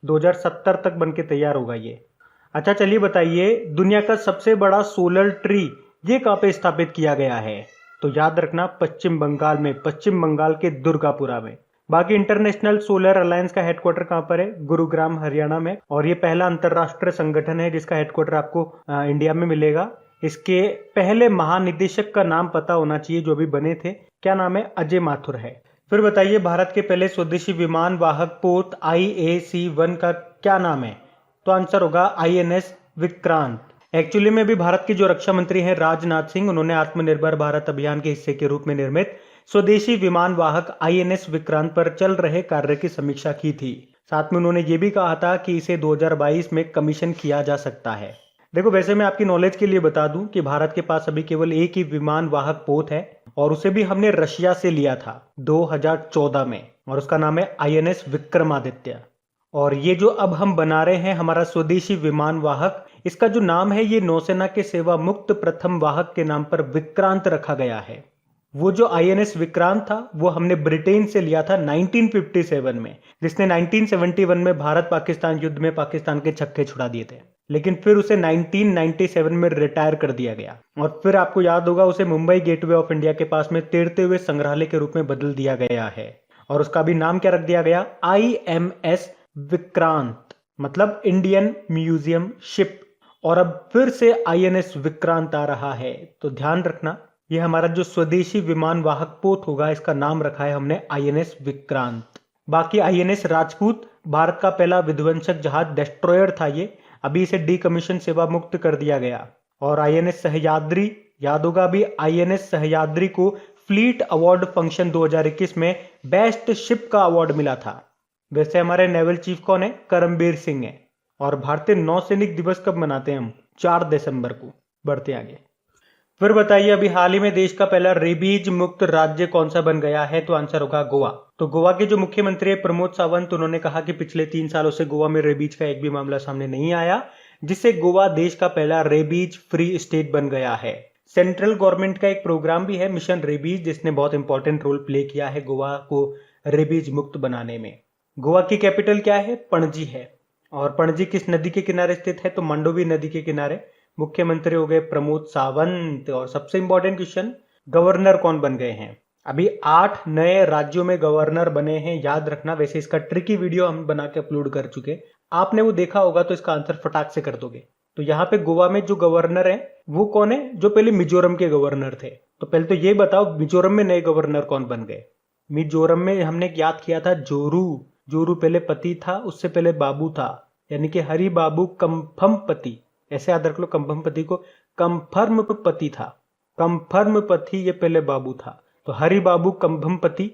2070 तक बनके तैयार होगा ये। अच्छा चलिए बताइए, दुनिया का सबसे बड़ा सोलर ट्री ये कहाँ पे स्थापित किया गया है? तो याद रखना पश्चिम बंगाल में, पश्चिम बंगाल के दुर्गापुरा में। बाकी इंटरनेशनल सोलर अलायंस का हेडक्वार्टर कहाँ पर है? गुरुग्राम हरियाणा में। और ये पहला अंतरराष्ट्रीय संगठन है जिसका हेडक्वार्टर आपको इंडिया में मिलेगा। इसके पहले महानिदेशक का नाम पता होना चाहिए जो भी बने थे, क्या नाम है? अजय माथुर है। फिर बताइए, भारत के पहले स्वदेशी विमान वाहक पोत IAC-1 का क्या नाम है? तो आंसर होगा INS विक्रांत। एक्चुअली में भी भारत के जो रक्षा मंत्री हैं राजनाथ सिंह, उन्होंने आत्मनिर्भर भारत अभियान के हिस्से के रूप में निर्मित स्वदेशी विमान वाहक INS विक्रांत पर चल रहे कार्य की समीक्षा की थी। साथ में उन्होंने ये भी कहा था कि इसे 2022 में कमीशन किया जा सकता है। देखो, वैसे मैं आपकी नॉलेज के लिए बता दूं कि भारत के पास अभी केवल एक ही विमान वाहक पोत है और उसे भी हमने रशिया से लिया था 2014 में और उसका नाम है INS विक्रमादित्य। और ये जो अब हम बना रहे हैं हमारा स्वदेशी विमान वाहक, इसका जो नाम है ये नौसेना के सेवा मुक्त प्रथम वाहक के नाम पर विक्रांत रखा गया है। वो जो INS विक्रांत था वो हमने ब्रिटेन से लिया था 1957 में, जिसने 1971 में भारत पाकिस्तान युद्ध में पाकिस्तान के छक्के छुड़ा दिए थे, लेकिन फिर उसे 1997 में रिटायर कर दिया गया और फिर आपको याद होगा उसे मुंबई गेटवे ऑफ इंडिया के पास में तैरते हुए संग्रहालय के रूप में बदल दिया गया है और उसका भी नाम क्या रख दिया गया? IMS विक्रांत, मतलब इंडियन म्यूजियम शिप। और अब फिर से INS विक्रांत आ रहा है, तो ध्यान रखना ये हमारा जो स्वदेशी विमान वाहक पोत होगा इसका नाम रखा है हमने INS विक्रांत। बाकी INS राजपूत भारत का पहला विध्वंसक जहाज डिस्ट्रॉयर था ये, अभी इसे डीकमीशन सेवा मुक्त कर दिया गया। और INS सह्याद्री, याद होगा अभी INS सह्याद्री को फ्लीट अवार्ड फंक्शन 2021 में बेस्ट शिप का अवार्ड मिला था। वैसे हमारे नेवल चीफ कौन है? करमबीर सिंह है। और भारतीय नौसैनिक दिवस कब मनाते हैं हम? 4 दिसंबर को। बढ़ते आगे। फिर बताइए, अभी हाल ही में देश का पहला रेबीज मुक्त राज्य कौन सा बन गया है? तो आंसर होगा गोवा। तो गोवा के जो मुख्यमंत्री है प्रमोद सावंत, उन्होंने कहा कि पिछले 3 सालों से गोवा में रेबीज का एक भी मामला सामने नहीं आया, जिससे गोवा देश का पहला रेबीज फ्री स्टेट बन गया है। सेंट्रल गवर्नमेंट का एक प्रोग्राम भी है मिशन रेबीज, जिसने बहुत इंपॉर्टेंट रोल प्ले किया है गोवा को रेबीज मुक्त बनाने में। गोवा की कैपिटल क्या है? पणजी है। और पणजी किस नदी के किनारे स्थित है? तो मंडोवी नदी के किनारे। मुख्यमंत्री हो गए प्रमोद सावंत। और सबसे इंपॉर्टेंट क्वेश्चन, गवर्नर कौन बन गए हैं? अभी 8 नए राज्यों में गवर्नर बने हैं, याद रखना। वैसे इसका ट्रिकी वीडियो हम बना के अपलोड कर चुके, आपने वो देखा होगा तो इसका आंसर फटाक से कर दोगे। तो यहाँ पे गोवा में जो गवर्नर है वो कौन है? जो पहले मिजोरम के गवर्नर थे। तो पहले तो ये बताओ मिजोरम में नए गवर्नर कौन बन गए? मिजोरम में हमने याद किया था जोरू, जोरू पहले पति था, उससे पहले बाबू था, यानी कि हरि बाबू कंफर्मपति, ऐसे याद रख लो कंफर्मपति को, कंफर्मपति था, कंफर्मपति ये पहले बाबू था, तो हरि बाबू कंफर्मपति।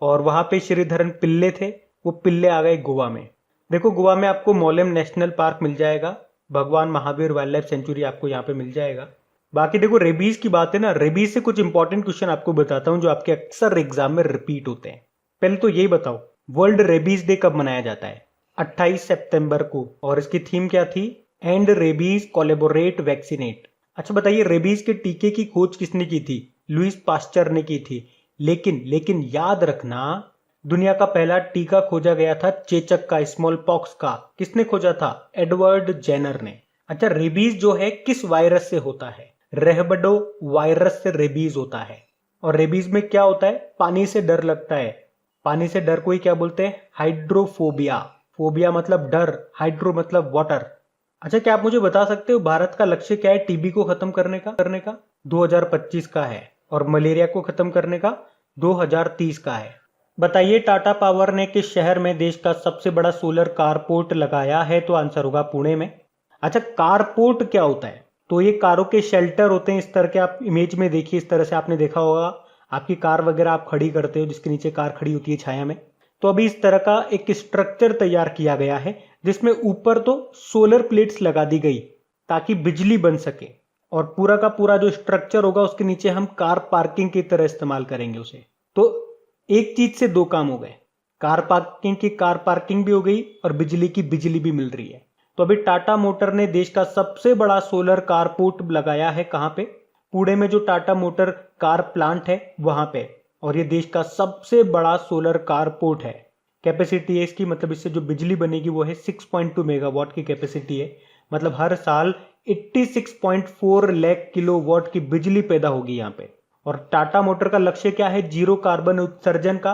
और वहां पे श्रीधरन पिल्ले थे, वो पिल्ले आ गए गोवा में। देखो गोवा में आपको मोलेम नेशनल पार्क मिल जाएगा, भगवान महावीर वाइल्ड लाइफ सेंचुरी आपको यहाँ पे मिल जाएगा। बाकी देखो रेबीज की बात है ना, रेबीज से कुछ इंपॉर्टेंट क्वेश्चन आपको बताता हूँ जो आपके अक्सर एग्जाम में रिपीट होते हैं। पहले तो यही बताओ, वर्ल्ड रेबीज डे कब मनाया जाता है? 28 सितंबर को। और इसकी थीम क्या थी? And rabies collaborate vaccinate. अच्छा बताइए, रेबीज के टीके की खोज किसने की थी? लुईस पास्चर ने की थी। लेकिन याद रखना, दुनिया का पहला टीका खोजा गया था चेचक का, स्मॉल पॉक्स का। किसने खोजा था? एडवर्ड जेनर ने। अच्छा, रेबीज जो है किस वायरस से होता है? रेहबडो वायरस से रेबीज होता है। और रेबीज में क्या होता है? पानी से डर लगता है। पानी से डर को ही क्या बोलते हैं? हाइड्रोफोबिया। फोबिया मतलब डर, हाइड्रो मतलब वाटर। अच्छा, क्या आप मुझे बता सकते हो भारत का लक्ष्य क्या है टीबी को खत्म करने का? 2025 का है। और मलेरिया को खत्म करने का 2030 का है। बताइए टाटा पावर ने किस शहर में देश का सबसे बड़ा सोलर कारपोर्ट लगाया है? तो आंसर होगा पुणे में। अच्छा, कारपोर्ट क्या होता है? तो ये कारों के शेल्टर होते हैं, इस तरह के, आप इमेज में देखिए, इस तरह से आपने देखा होगा, आपकी कार वगैरह आप खड़ी करते हो जिसके नीचे कार खड़ी होती है छाया में। तो अभी इस तरह का एक स्ट्रक्चर तैयार किया गया है जिसमें ऊपर तो सोलर प्लेट्स लगा दी गई ताकि बिजली बन सके, और पूरा का पूरा जो स्ट्रक्चर होगा उसके नीचे हम कार पार्किंग की तरह इस्तेमाल करेंगे उसे। तो एक चीज से दो काम हो गए, कार पार्किंग की कार पार्किंग भी हो गई और बिजली की बिजली भी मिल रही है। तो अभी टाटा मोटर ने देश का सबसे बड़ा सोलर कारपोर्ट लगाया है। कहां पे? पुणे में जो टाटा मोटर कार प्लांट है वहां पे। और ये देश का सबसे बड़ा सोलर कारपोर्ट है। कैपेसिटी है इसकी, मतलब इससे जो बिजली बनेगी वो है 6.2 मेगावाट की कैपेसिटी है। मतलब हर साल 86.4 लाख किलोवाट की बिजली पैदा होगी यहाँ पे। और टाटा मोटर का लक्ष्य क्या है? जीरो कार्बन उत्सर्जन का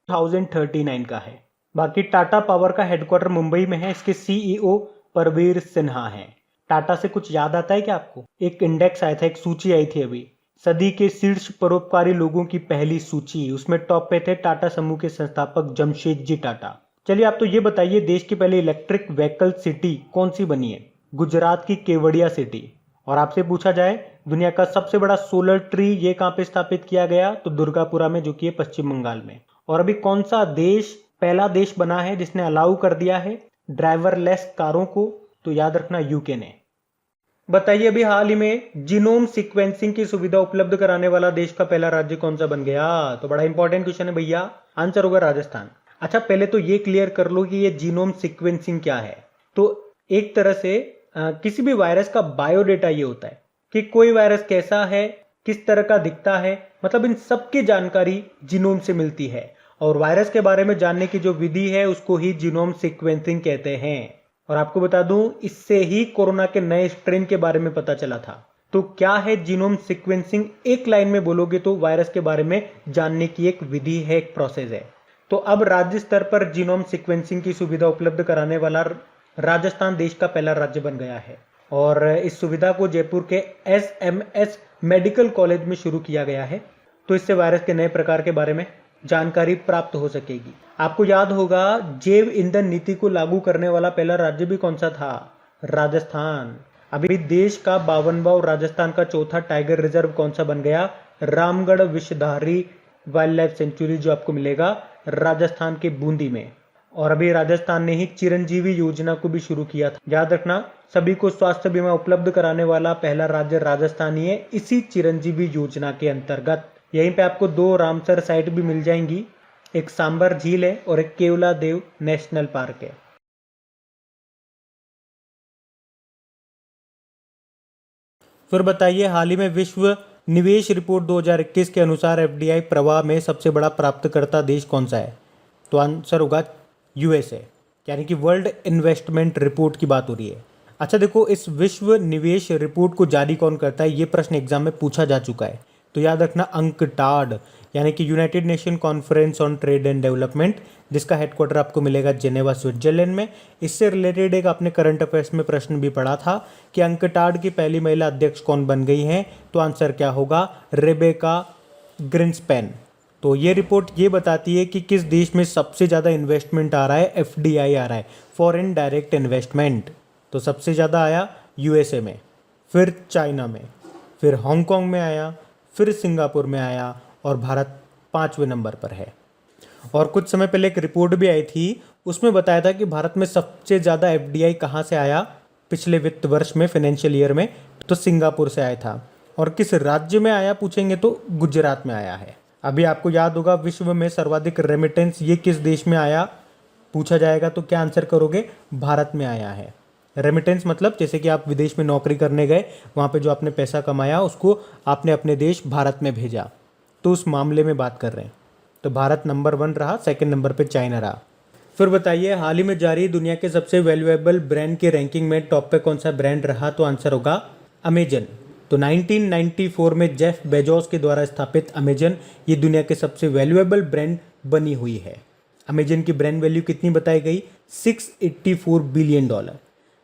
2039 का है। बाकी टाटा पावर का हेडक्वार्टर मुंबई में है, इसके सीईओ परवीर सिन्हा हैं। टाटा से कुछ याद आता है क्या आपको? एक इंडेक्स आया था, एक सूची आई थी अभी, सदी के शीर्ष परोपकारी लोगों की पहली सूची, उसमें टॉप पे थे टाटा समूह के संस्थापक जमशेदजी टाटा। चलिए आप तो ये बताइए, देश की पहली इलेक्ट्रिक व्हीकल सिटी कौन सी बनी है? गुजरात की केवड़िया सिटी। और आपसे पूछा जाए दुनिया का सबसे बड़ा सोलर ट्री ये कहां पे स्थापित किया गया? तो दुर्गापुरा में, जो कि है पश्चिम बंगाल में। और अभी कौन सा देश पहला देश बना है जिसने अलाउ कर दिया है ड्राइवरलेस कारों को? तो याद रखना, यूके ने। बताइए अभी हाल ही में जीनोम सीक्वेंसिंग की सुविधा उपलब्ध कराने वाला देश का पहला राज्य कौन सा बन गया? तो बड़ा इंपॉर्टेंट क्वेश्चन है भैया, आंसर होगा राजस्थान। अच्छा, पहले तो ये क्लियर कर लो कि ये जीनोम सीक्वेंसिंग क्या है। तो एक तरह से किसी भी वायरस का बायोडेटा ये होता है कि कोई वायरस कैसा है, किस तरह का दिखता है, मतलब इन सब की जानकारी जीनोम से मिलती है। और वायरस के बारे में जानने की जो विधि है उसको ही जीनोम सीक्वेंसिंग कहते हैं। और आपको बता दूं, इससे ही कोरोना के नए स्ट्रेन के बारे में पता चला था। तो क्या है जीनोम सीक्वेंसिंग? एक लाइन में बोलोगे तो वायरस के बारे में जानने की एक विधि है, एक प्रोसेस है। तो अब राज्य स्तर पर जीनोम सीक्वेंसिंग की सुविधा उपलब्ध कराने वाला राजस्थान देश का पहला राज्य बन गया है। और इस सुविधा को जयपुर के एसएमएस मेडिकल कॉलेज में शुरू किया गया है। तो इससे वायरस के नए प्रकार के बारे में जानकारी प्राप्त हो सकेगी। आपको याद होगा, जैव ईंधन नीति को लागू करने वाला पहला राज्य भी कौन सा था? राजस्थान। अभी देश का 52वां और राजस्थान का चौथा टाइगर रिजर्व कौन सा बन गया? Ramgarh Vishdhari wild life sanctuary, जो आपको मिलेगा राजस्थान के बूंदी में। और अभी राजस्थान ने ही चिरंजीवी योजना को भी शुरू किया था। याद रखना, सभी को स्वास्थ्य बीमा उपलब्ध कराने वाला पहला राज्य राजस्थान ही है, इसी चिरंजीवी योजना के अंतर्गत। यहीं पे आपको 2 रामसर साइट भी मिल जाएंगी, एक सांबर झील है और एक केवला देव नेशनल पार्क है। फिर बताइए, हाल ही में विश्व निवेश रिपोर्ट 2021 के अनुसार एफडीआई प्रवाह में सबसे बड़ा प्राप्तकर्ता देश कौन सा है? तो आंसर होगा यूएसए, यानी कि वर्ल्ड इन्वेस्टमेंट रिपोर्ट की बात हो रही है। अच्छा देखो, इस विश्व निवेश रिपोर्ट को जारी कौन करता है? ये प्रश्न एग्जाम में पूछा जा चुका है। तो याद रखना, अंकटाड, यानी कि United nation conference on trade and development, जिसका हेडक्वार्टर आपको मिलेगा जेनेवा स्विट्जरलैंड में। इससे रिलेटेड एक आपने करंट अफेयर्स में प्रश्न भी पढ़ा था कि अंकटाड की पहली महिला अध्यक्ष कौन बन गई हैं? तो आंसर क्या होगा? रेबेका ग्रिन्सपैन। तो ये रिपोर्ट ये बताती है कि किस देश में सबसे ज़्यादा इन्वेस्टमेंट आ रहा है, एफडीआई आ रहा है, फॉरेन डायरेक्ट इन्वेस्टमेंट। तो सबसे ज़्यादा आया यूएसए में, फिर चाइना में, फिर हांगकांग में आया, फिर सिंगापुर में आया और भारत 5वें नंबर पर है। और कुछ समय पहले एक रिपोर्ट भी आई थी, उसमें बताया था कि भारत में सबसे ज़्यादा एफडीआई कहाँ से आया पिछले वित्त वर्ष में, फाइनेंशियल ईयर में, तो सिंगापुर से आया था। और किस राज्य में आया पूछेंगे तो गुजरात में आया है। अभी आपको याद होगा विश्व में सर्वाधिक रेमिटेंस ये किस देश में आया पूछा जाएगा तो क्या आंसर करोगे, भारत में आया है। रेमिटेंस मतलब जैसे कि आप विदेश में नौकरी करने गए, वहाँ पे जो आपने पैसा कमाया उसको आपने अपने देश भारत में भेजा, तो उस मामले में बात कर रहे हैं। तो भारत नंबर 1 रहा, सेकंड नंबर पे चाइना रहा। फिर बताइए हाल ही में जारी दुनिया के सबसे वैल्यूएबल ब्रांड की रैंकिंग में टॉप पे कौन सा ब्रांड रहा, तो आंसर होगा अमेजन। तो 1994 में जेफ बेजोस के द्वारा स्थापित अमेजन ये दुनिया के सबसे वैल्यूएबल ब्रांड बनी हुई है। अमेजन की ब्रांड वैल्यू कितनी बताई गई, $684 बिलियन।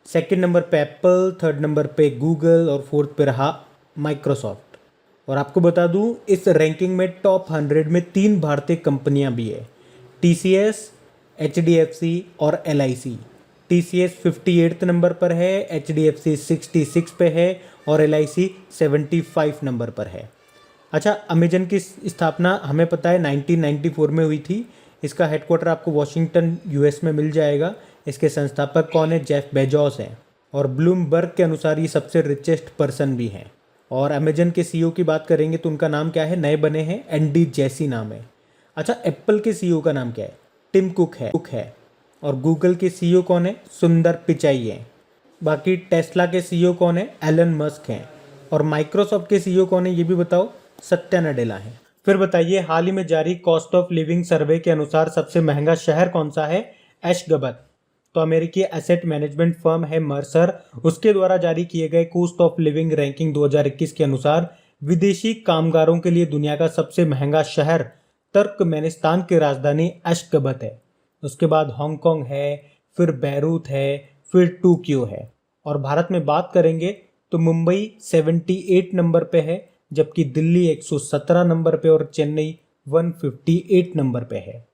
सेकंड नंबर पे एप्पल, थर्ड नंबर पे गूगल और फोर्थ पे रहा माइक्रोसॉफ्ट। और आपको बता दूं इस रैंकिंग में टॉप 100 में 3 भारतीय कंपनियां भी है, TCS, HDFC और LIC। TCS 58 नंबर पर है, HDFC 66 पे है और LIC 75 नंबर पर है। अच्छा, अमेजन की स्थापना हमें पता है 1994 में हुई थी। इसका हेडक्वार्टर आपको वॉशिंगटन US में मिल जाएगा। इसके संस्थापक कौन है, जेफ बेजोस हैं। और ब्लूमबर्ग के अनुसार ये सबसे रिचेस्ट पर्सन भी हैं। और अमेजन के CEO की बात करेंगे तो उनका नाम क्या है, नए बने हैं, एंडी जेसी नाम है। अच्छा, एप्पल के CEO का नाम क्या है, टिम कुक है। और गूगल के CEO कौन है, सुंदर पिचाई है। बाकी टेस्ला के CEO कौन है, एलन मस्क हैं। और माइक्रोसॉफ्ट के CEO कौन है ये भी बताओ, सत्या नडेला है। फिर बताइए हाल ही में जारी कॉस्ट ऑफ लिविंग सर्वे के अनुसार सबसे महंगा शहर कौन सा है, एशगबत। तो अमेरिकी एसेट मैनेजमेंट फर्म है मर्सर, उसके द्वारा जारी किए गए कॉस्ट ऑफ लिविंग रैंकिंग 2021 के अनुसार विदेशी कामगारों के लिए दुनिया का सबसे महंगा शहर तुर्कमेनिस्तान की राजधानी एशगबत है। उसके बाद हांगकांग है, फिर बैरूत है, फिर टोक्यो है। और भारत में बात करेंगे तो मुंबई 78 नंबर पे है, जबकि दिल्ली 117 नंबर पे और चेन्नई 158 नंबर पे है।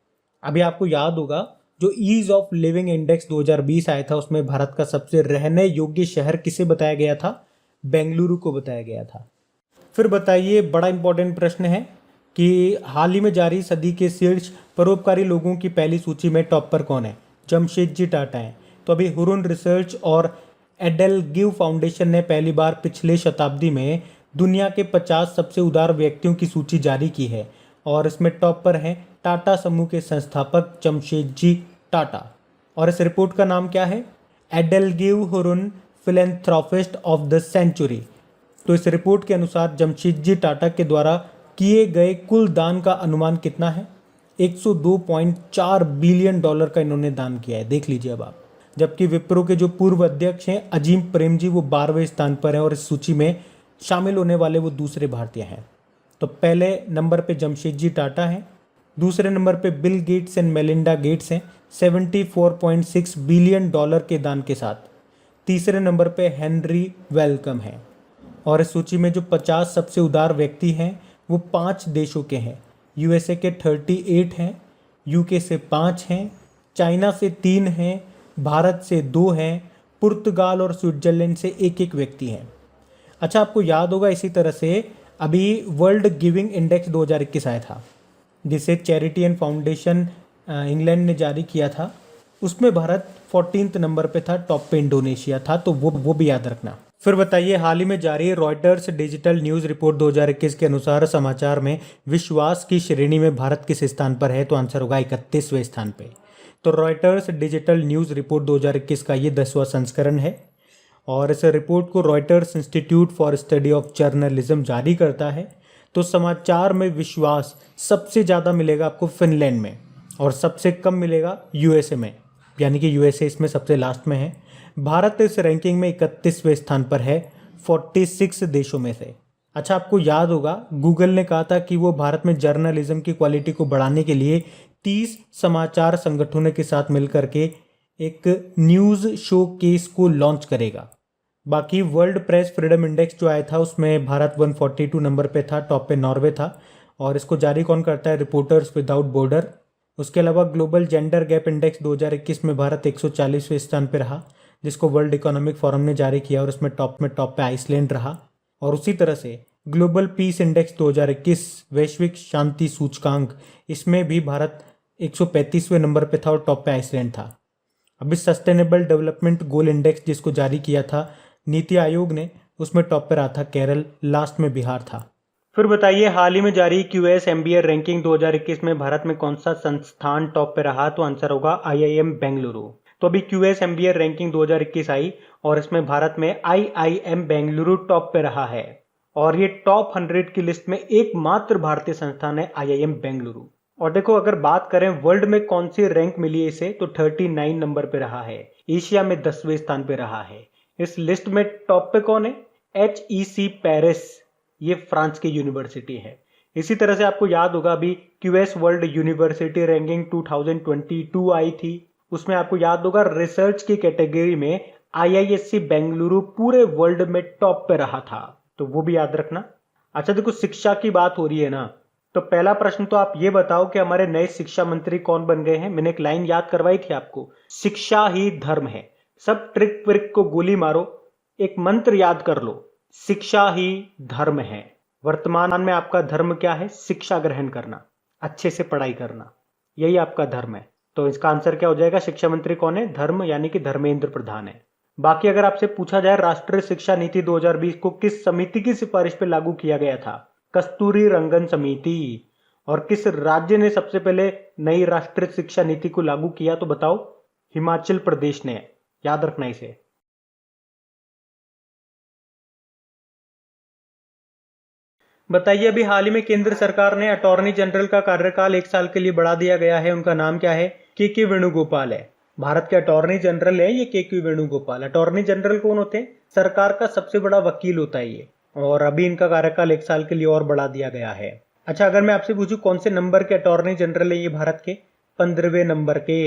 अभी आपको याद होगा जो ईज ऑफ लिविंग इंडेक्स 2020 आया था उसमें भारत का सबसे रहने योग्य शहर किसे बताया गया था, बेंगलुरु को बताया गया था। फिर बताइए बड़ा इंपॉर्टेंट प्रश्न है कि हाल ही में जारी सदी के शीर्ष परोपकारी लोगों की पहली सूची में टॉप पर कौन है, जमशेदजी टाटा हैं। तो अभी हुरुन रिसर्च और एडेलगिव फाउंडेशन ने पहली बार पिछले शताब्दी में दुनिया के 50 सबसे उदार व्यक्तियों की सूची जारी की है और इसमें टॉप पर हैं टाटा समूह के संस्थापक जमशेदजी टाटा। और इस रिपोर्ट का नाम क्या है, EdelGive Hurun philanthropist of the century. तो इस रिपोर्ट के अनुसार जमशेदजी टाटा के द्वारा किए गए कुल दान का अनुमान कितना है, $102.4 बिलियन का इन्होंने दान किया है, देख लीजिए अब आप। जबकि विप्रो के जो पूर्व अध्यक्ष हैं अजीम प्रेमजी वो 12वें स्थान पर हैं और इस सूची में शामिल होने वाले वो दूसरे भारतीय हैं। तो पहले नंबर पे जमशेदजी टाटा हैं, दूसरे नंबर पे Bill Gates and Melinda Gates हैं 74.6 बिलियन के दान के साथ। तीसरे नंबर पे हेनरी वेलकम है। और इस सूची में जो 50 सबसे उदार व्यक्ति हैं वो 5 देशों के हैं, USA के 38 हैं, UK से 5 हैं, चाइना से 3 हैं, भारत से 2 हैं, पुर्तगाल और स्विट्जरलैंड से एक व्यक्ति हैं। अच्छा, आपको याद होगा इसी तरह से अभी वर्ल्ड गिविंग इंडेक्स 2021 आया था जिसे चैरिटी एंड फाउंडेशन इंग्लैंड ने जारी किया था। उसमें भारत 14th नंबर पे था, टॉप पे इंडोनेशिया था, तो वो भी याद रखना। फिर बताइए हाल ही में जारी रॉयटर्स डिजिटल न्यूज़ रिपोर्ट 2021 के अनुसार समाचार में विश्वास की श्रेणी में भारत किस स्थान पर है, तो आंसर होगा 31वें स्थान पे। तो रॉयटर्स डिजिटल न्यूज़ रिपोर्ट 2021 का ये 10वां संस्करण है और इस रिपोर्ट को Reuters institute for study of journalism जारी करता है। तो समाचार में विश्वास सबसे ज़्यादा मिलेगा आपको फिनलैंड में और सबसे कम मिलेगा USA में, यानी कि USA इसमें सबसे लास्ट में है। भारत इस रैंकिंग में 31वें स्थान पर है 46 देशों में से। अच्छा, आपको याद होगा गूगल ने कहा था कि वो भारत में जर्नलिज्म की क्वालिटी को बढ़ाने के लिए 30 समाचार संगठनों के साथ मिलकर के एक न्यूज़ शो केस को लॉन्च करेगा। बाकी वर्ल्ड प्रेस फ्रीडम इंडेक्स जो आया था उसमें भारत 142 नंबर पे था, टॉप पे नॉर्वे था और इसको जारी कौन करता है? Reporters without border. उसके अलावा ग्लोबल जेंडर गैप इंडेक्स 2021 में भारत 140वें स्थान पर रहा, जिसको वर्ल्ड इकोनॉमिक फोरम ने जारी किया, और इसमें टॉप पे आइसलैंड रहा। और उसी तरह से ग्लोबल पीस इंडेक्स 2021 वैश्विक शांति सूचकांक, इसमें भी भारत 135वें नंबर पे था और टॉप पे आइसलैंड था। अभी सस्टेनेबल डेवलपमेंट गोल इंडेक्स जिसको जारी किया था नीति आयोग ने, उसमें टॉप पे रहा था केरल, लास्ट में बिहार था। फिर बताइए, हाल ही में जारी क्यूएस एमबीए रैंकिंग 2021 में भारत में कौन सा संस्थान टॉप पे रहा? तो आंसर होगा आईआईएम बेंगलुरु। तो अभी क्यूएस एमबीए रैंकिंग 2021 आई और इसमें भारत में आईआईएम बेंगलुरु टॉप पे रहा है, और ये टॉप 100 की लिस्ट में एकमात्र भारतीय संस्थान है आईआईएम बेंगलुरु। और देखो, अगर बात करें वर्ल्ड में कौन सी रैंक मिली है इसे, तो 39 नंबर पे रहा है। एशिया में 10वें स्थान पे रहा है। इस लिस्ट में टॉप पे कौन है? HEC पेरिस, ये फ्रांस की यूनिवर्सिटी है। इसी तरह से आपको याद होगा अभी क्यूएस वर्ल्ड यूनिवर्सिटी रैंकिंग 2022 आई थी, उसमें आपको याद होगा रिसर्च की कैटेगरी में IISc बेंगलुरु पूरे वर्ल्ड में टॉप पे रहा था, तो वो भी याद रखना। अच्छा देखो, शिक्षा की बात हो रही है ना, तो पहला प्रश्न तो आप ये बताओ कि हमारे नए शिक्षा मंत्री कौन बन गए हैं? मैंने एक लाइन याद करवाई थी आपको, शिक्षा ही धर्म है। सब ट्रिक विक को गोली मारो, एक मंत्र याद कर लो, शिक्षा ही धर्म है। वर्तमान में आपका धर्म क्या है? शिक्षा ग्रहण करना, अच्छे से पढ़ाई करना, यही आपका धर्म है। तो इसका आंसर क्या हो जाएगा? शिक्षा मंत्री कौन है? धर्म यानी कि धर्मेंद्र प्रधान है। बाकी अगर आपसे पूछा जाए राष्ट्रीय शिक्षा नीति 2020 को किस समिति की सिफारिश पे लागू किया गया था? कस्तूरी रंगन समिति। और किस राज्य ने सबसे पहले नई राष्ट्रीय शिक्षा नीति को लागू किया? तो बताओ, हिमाचल प्रदेश ने। याद रखना इसे। बताइए, अभी हाल ही में केंद्र सरकार ने अटॉर्नी जनरल का कार्यकाल 1 साल के लिए बढ़ा दिया गया है। उनका नाम क्या है? के वेणुगोपाल है। भारत के अटॉर्नी जनरल है ये के वेणुगोपाल। अटॉर्नी जनरल कौन होते हैं? सरकार का सबसे बड़ा वकील होता है ये, और अभी इनका कार्यकाल 1 साल के लिए और बढ़ा दिया गया है। अच्छा, अगर मैं आपसे पूछूं कौन से नंबर के अटॉर्नी जनरल है ये भारत के? 15वें नंबर के।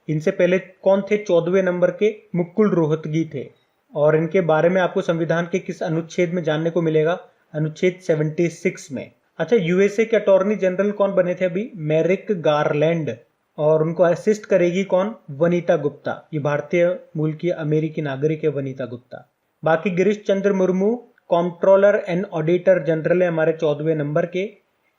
इनसे पहले कौन थे? 14वें नंबर के मुकुल रोहतगी थे। और इनके बारे में आपको संविधान के किस अनुच्छेद में जानने को मिलेगा? अनुच्छेद 76 में। अच्छा, यूएसए के अटॉर्नी जनरल कौन बने थे अभी? Merrick Garland. और उनको असिस्ट करेगी कौन? वनीता गुप्ता। ये भारतीय मूल की अमेरिकी नागरिक है वनीता गुप्ता। बाकी Girish Chandra Murmu comptroller and auditor general है हमारे 14वें नंबर के।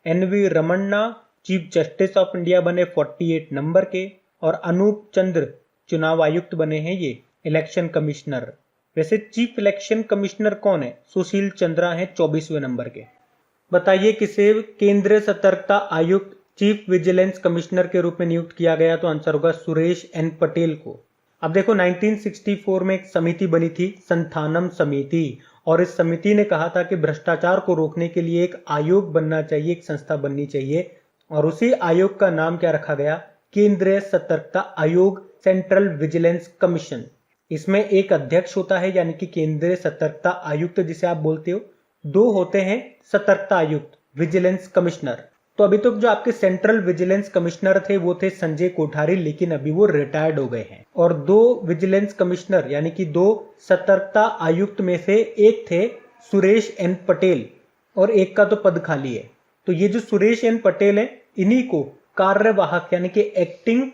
NV Ramana chief justice of India बने 48 नंबर के। और अनूप चंद्र चुनाव आयुक्त बने हैं ये इलेक्शन कमिश्नर। वैसे चीफ इलेक्शन कमिश्नर कौन है? सुशील चंद्रा है 24वें नंबर के। बताइए, किसे केंद्रीय सतर्कता आयुक्त चीफ विजिलेंस कमिश्नर के रूप में नियुक्त किया गया? तो आंसर होगा सुरेश एन पटेल को। अब देखो, 1964 में एक समिति बनी थी, संथानम समिति, और इस समिति ने कहा था कि भ्रष्टाचार को रोकने के लिए एक आयोग बनना चाहिए, एक संस्था बननी चाहिए, और उसी आयोग का नाम क्या रखा गया? केंद्रीय सतर्कता आयोग, सेंट्रल विजिलेंस कमीशन। इसमें एक अध्यक्ष होता है यानी कि केंद्रीय सतर्कता आयुक्त जिसे आप बोलते हो, 2 होते हैं सतर्कता आयुक्त, विजिलेंस कमिश्नर। तो अभी तक जो आपके सेंट्रल विजिलेंस कमिश्नर थे वो थे संजय कोठारी, लेकिन अभी वो रिटायर्ड हो गए हैं। और 2 विजिलेंस कमिश्नर यानी कि 2 सतर्कता आयुक्त में से एक थे सुरेश एन पटेल, और एक का तो पद खाली है। तो ये जो सुरेश एन पटेल है, इन्हीं को कार्यवाहक यानी कि एक्टिंग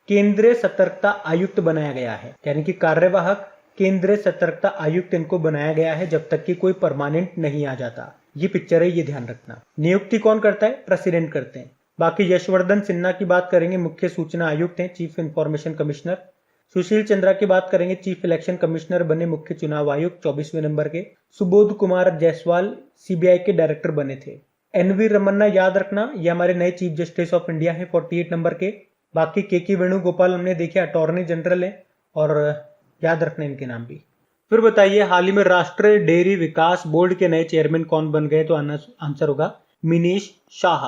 केंद्रीय सतर्कता आयुक्त बनाया गया है। यानी कि कार्यवाहक केंद्रीय सतर्कता आयुक्त इनको बनाया गया है जब तक कि कोई परमानेंट नहीं आ जाता। ये पिक्चर है, ये ध्यान रखना। नियुक्ति कौन करता है? प्रेसिडेंट करते हैं। बाकी यशवर्धन सिन्हा की बात करेंगे, मुख्य सूचना आयुक्त हैं, chief information commissioner. Sushil Chandra की बात करेंगे, चीफ इलेक्शन कमिश्नर बने, मुख्य चुनाव आयुक्त 24वें नंबर के। सुबोध कुमार जायसवाल सीबीआई के डायरेक्टर बने थे। एनवी रमन्ना याद रखना, ये हमारे नए चीफ जस्टिस ऑफ इंडिया है 48 नंबर के। बाकी के वेणुगोपाल हमने देखे अटॉर्नी जनरल है, और याद रखना इनके नाम भी। फिर बताइए, हाल ही में राष्ट्रीय डेयरी विकास बोर्ड के नए चेयरमैन कौन बन गए? तो आंसर होगा मिनेश शाह।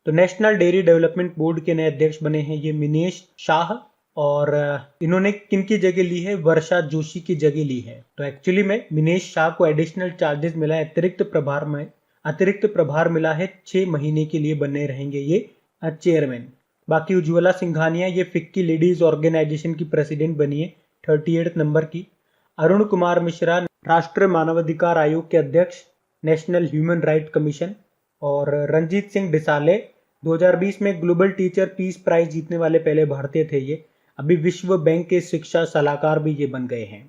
तो नेशनल डेयरी डेवलपमेंट बोर्ड के नए अध्यक्ष बने हैं ये मिनेश शाह, और इन्होंने किनकी जगह ली है? वर्षा जोशी की जगह ली है। तो एक्चुअली में मिनेश शाह को एडिशनल चार्जेस मिला है, अतिरिक्त प्रभार मिला है, 6 महीने के लिए बने रहेंगे ये चेयरमैन। बाकी उज्ज्वला सिंघानिया, ये फिक्की लेडीज ऑर्गेनाइजेशन की प्रेसिडेंट बनी है 38 नंबर की। अरुण कुमार मिश्रा राष्ट्रीय मानवाधिकार आयोग के अध्यक्ष, नेशनल ह्यूमन राइट कमीशन। और रंजीत सिंह डिसाले 2020 में ग्लोबल टीचर पीस प्राइज जीतने वाले पहले भारतीय थे ये। अभी विश्व बैंक के शिक्षा सलाहकार भी ये बन गए हैं।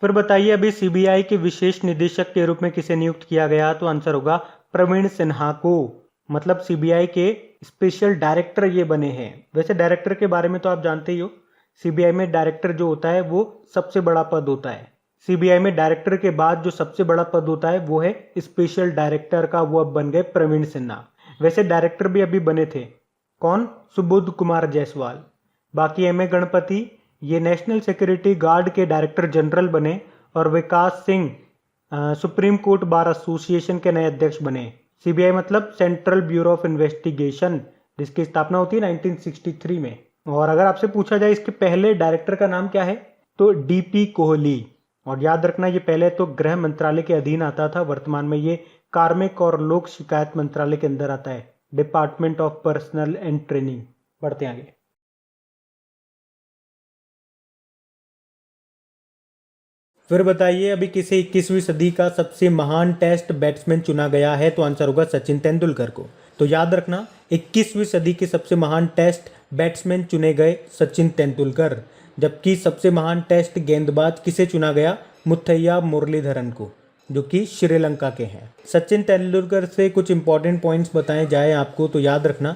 फिर बताइए अभी सीबीआई के विशेष निदेशक के रूप में किसे नियुक्त किया गया, तो आंसर होगा प्रवीण सिन्हा को। मतलब सीबीआई के स्पेशल डायरेक्टर ये बने हैं। वैसे डायरेक्टर के बारे में तो आप जानते ही हो, सीबीआई में डायरेक्टर जो होता है वो सबसे बड़ा पद होता है। सीबीआई में डायरेक्टर के बाद जो सबसे बड़ा पद होता है वो है स्पेशल डायरेक्टर का, वो अब बन गए प्रवीण सिन्हा। वैसे डायरेक्टर भी अभी बने थे, कौन? सुबोध कुमार जायसवाल। बाकी एम ए गणपति ये नेशनल सिक्योरिटी गार्ड के डायरेक्टर जनरल बने, और Vikas Singh supreme court bar association के नए अध्यक्ष बने। सीबीआई मतलब सेंट्रल ब्यूरो ऑफ इन्वेस्टिगेशन, जिसकी स्थापना होती है 1963 में। और अगर आपसे पूछा जाए इसके पहले डायरेक्टर का नाम क्या है, तो डीपी कोहली। और याद रखना ये पहले तो गृह मंत्रालय के अधीन आता था, वर्तमान में ये कार्मिक और लोक शिकायत मंत्रालय के अंदर आता है, department of personal and training. बढ़ते आगे। फिर बताइए अभी किसे 21वीं सदी का सबसे महान टेस्ट बैट्समैन चुना गया है, तो आंसर होगा सचिन तेंदुलकर को। तो याद रखना 21वीं सदी के सबसे महान टेस्ट बैट्समैन चुने गए सचिन तेंदुलकर, जबकि सबसे महान टेस्ट गेंदबाज किसे चुना गया, मुथैया मुरलीधरन को, जो कि श्रीलंका के हैं। सचिन तेंदुलकर से कुछ इंपॉर्टेंट पॉइंट्स बताए जाए आपको, तो याद रखना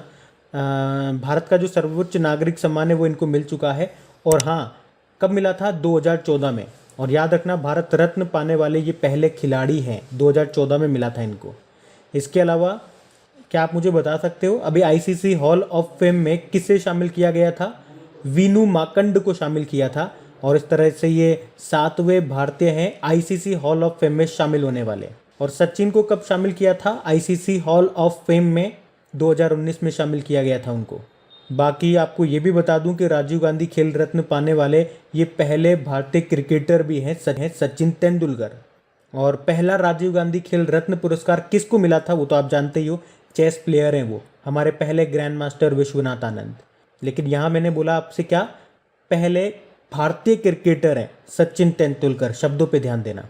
भारत का जो सर्वोच्च नागरिक सम्मान है वो इनको मिल चुका है। और हाँ, कब मिला था? 2014 में। और याद रखना भारत रत्न पाने वाले ये पहले खिलाड़ी हैं, 2014 में मिला था इनको। इसके अलावा क्या आप मुझे बता सकते हो अभी आईसीसी हॉल ऑफ फेम में किसे शामिल किया गया था? वीनू माकंड को शामिल किया था। और इस तरह से ये 7वें भारतीय हैं आईसीसी हॉल ऑफ फेम में शामिल होने वाले। और सचिन को कब शामिल किया था आईसीसी हॉल ऑफ फेम में? 2019 में शामिल किया गया था उनको। बाकी आपको ये भी बता दूं कि राजीव गांधी खेल रत्न पाने वाले ये पहले भारतीय क्रिकेटर भी हैं सचिन तेंदुलकर। और पहला राजीव गांधी खेल रत्न पुरस्कार किसको मिला था वो तो आप जानते ही हो, चेस प्लेयर हैं वो, हमारे पहले ग्रैंड मास्टर विश्वनाथ आनंद। लेकिन यहाँ मैंने बोला आपसे क्या, पहले भारतीय क्रिकेटर हैं सचिन तेंदुलकर, शब्दों पे ध्यान देना।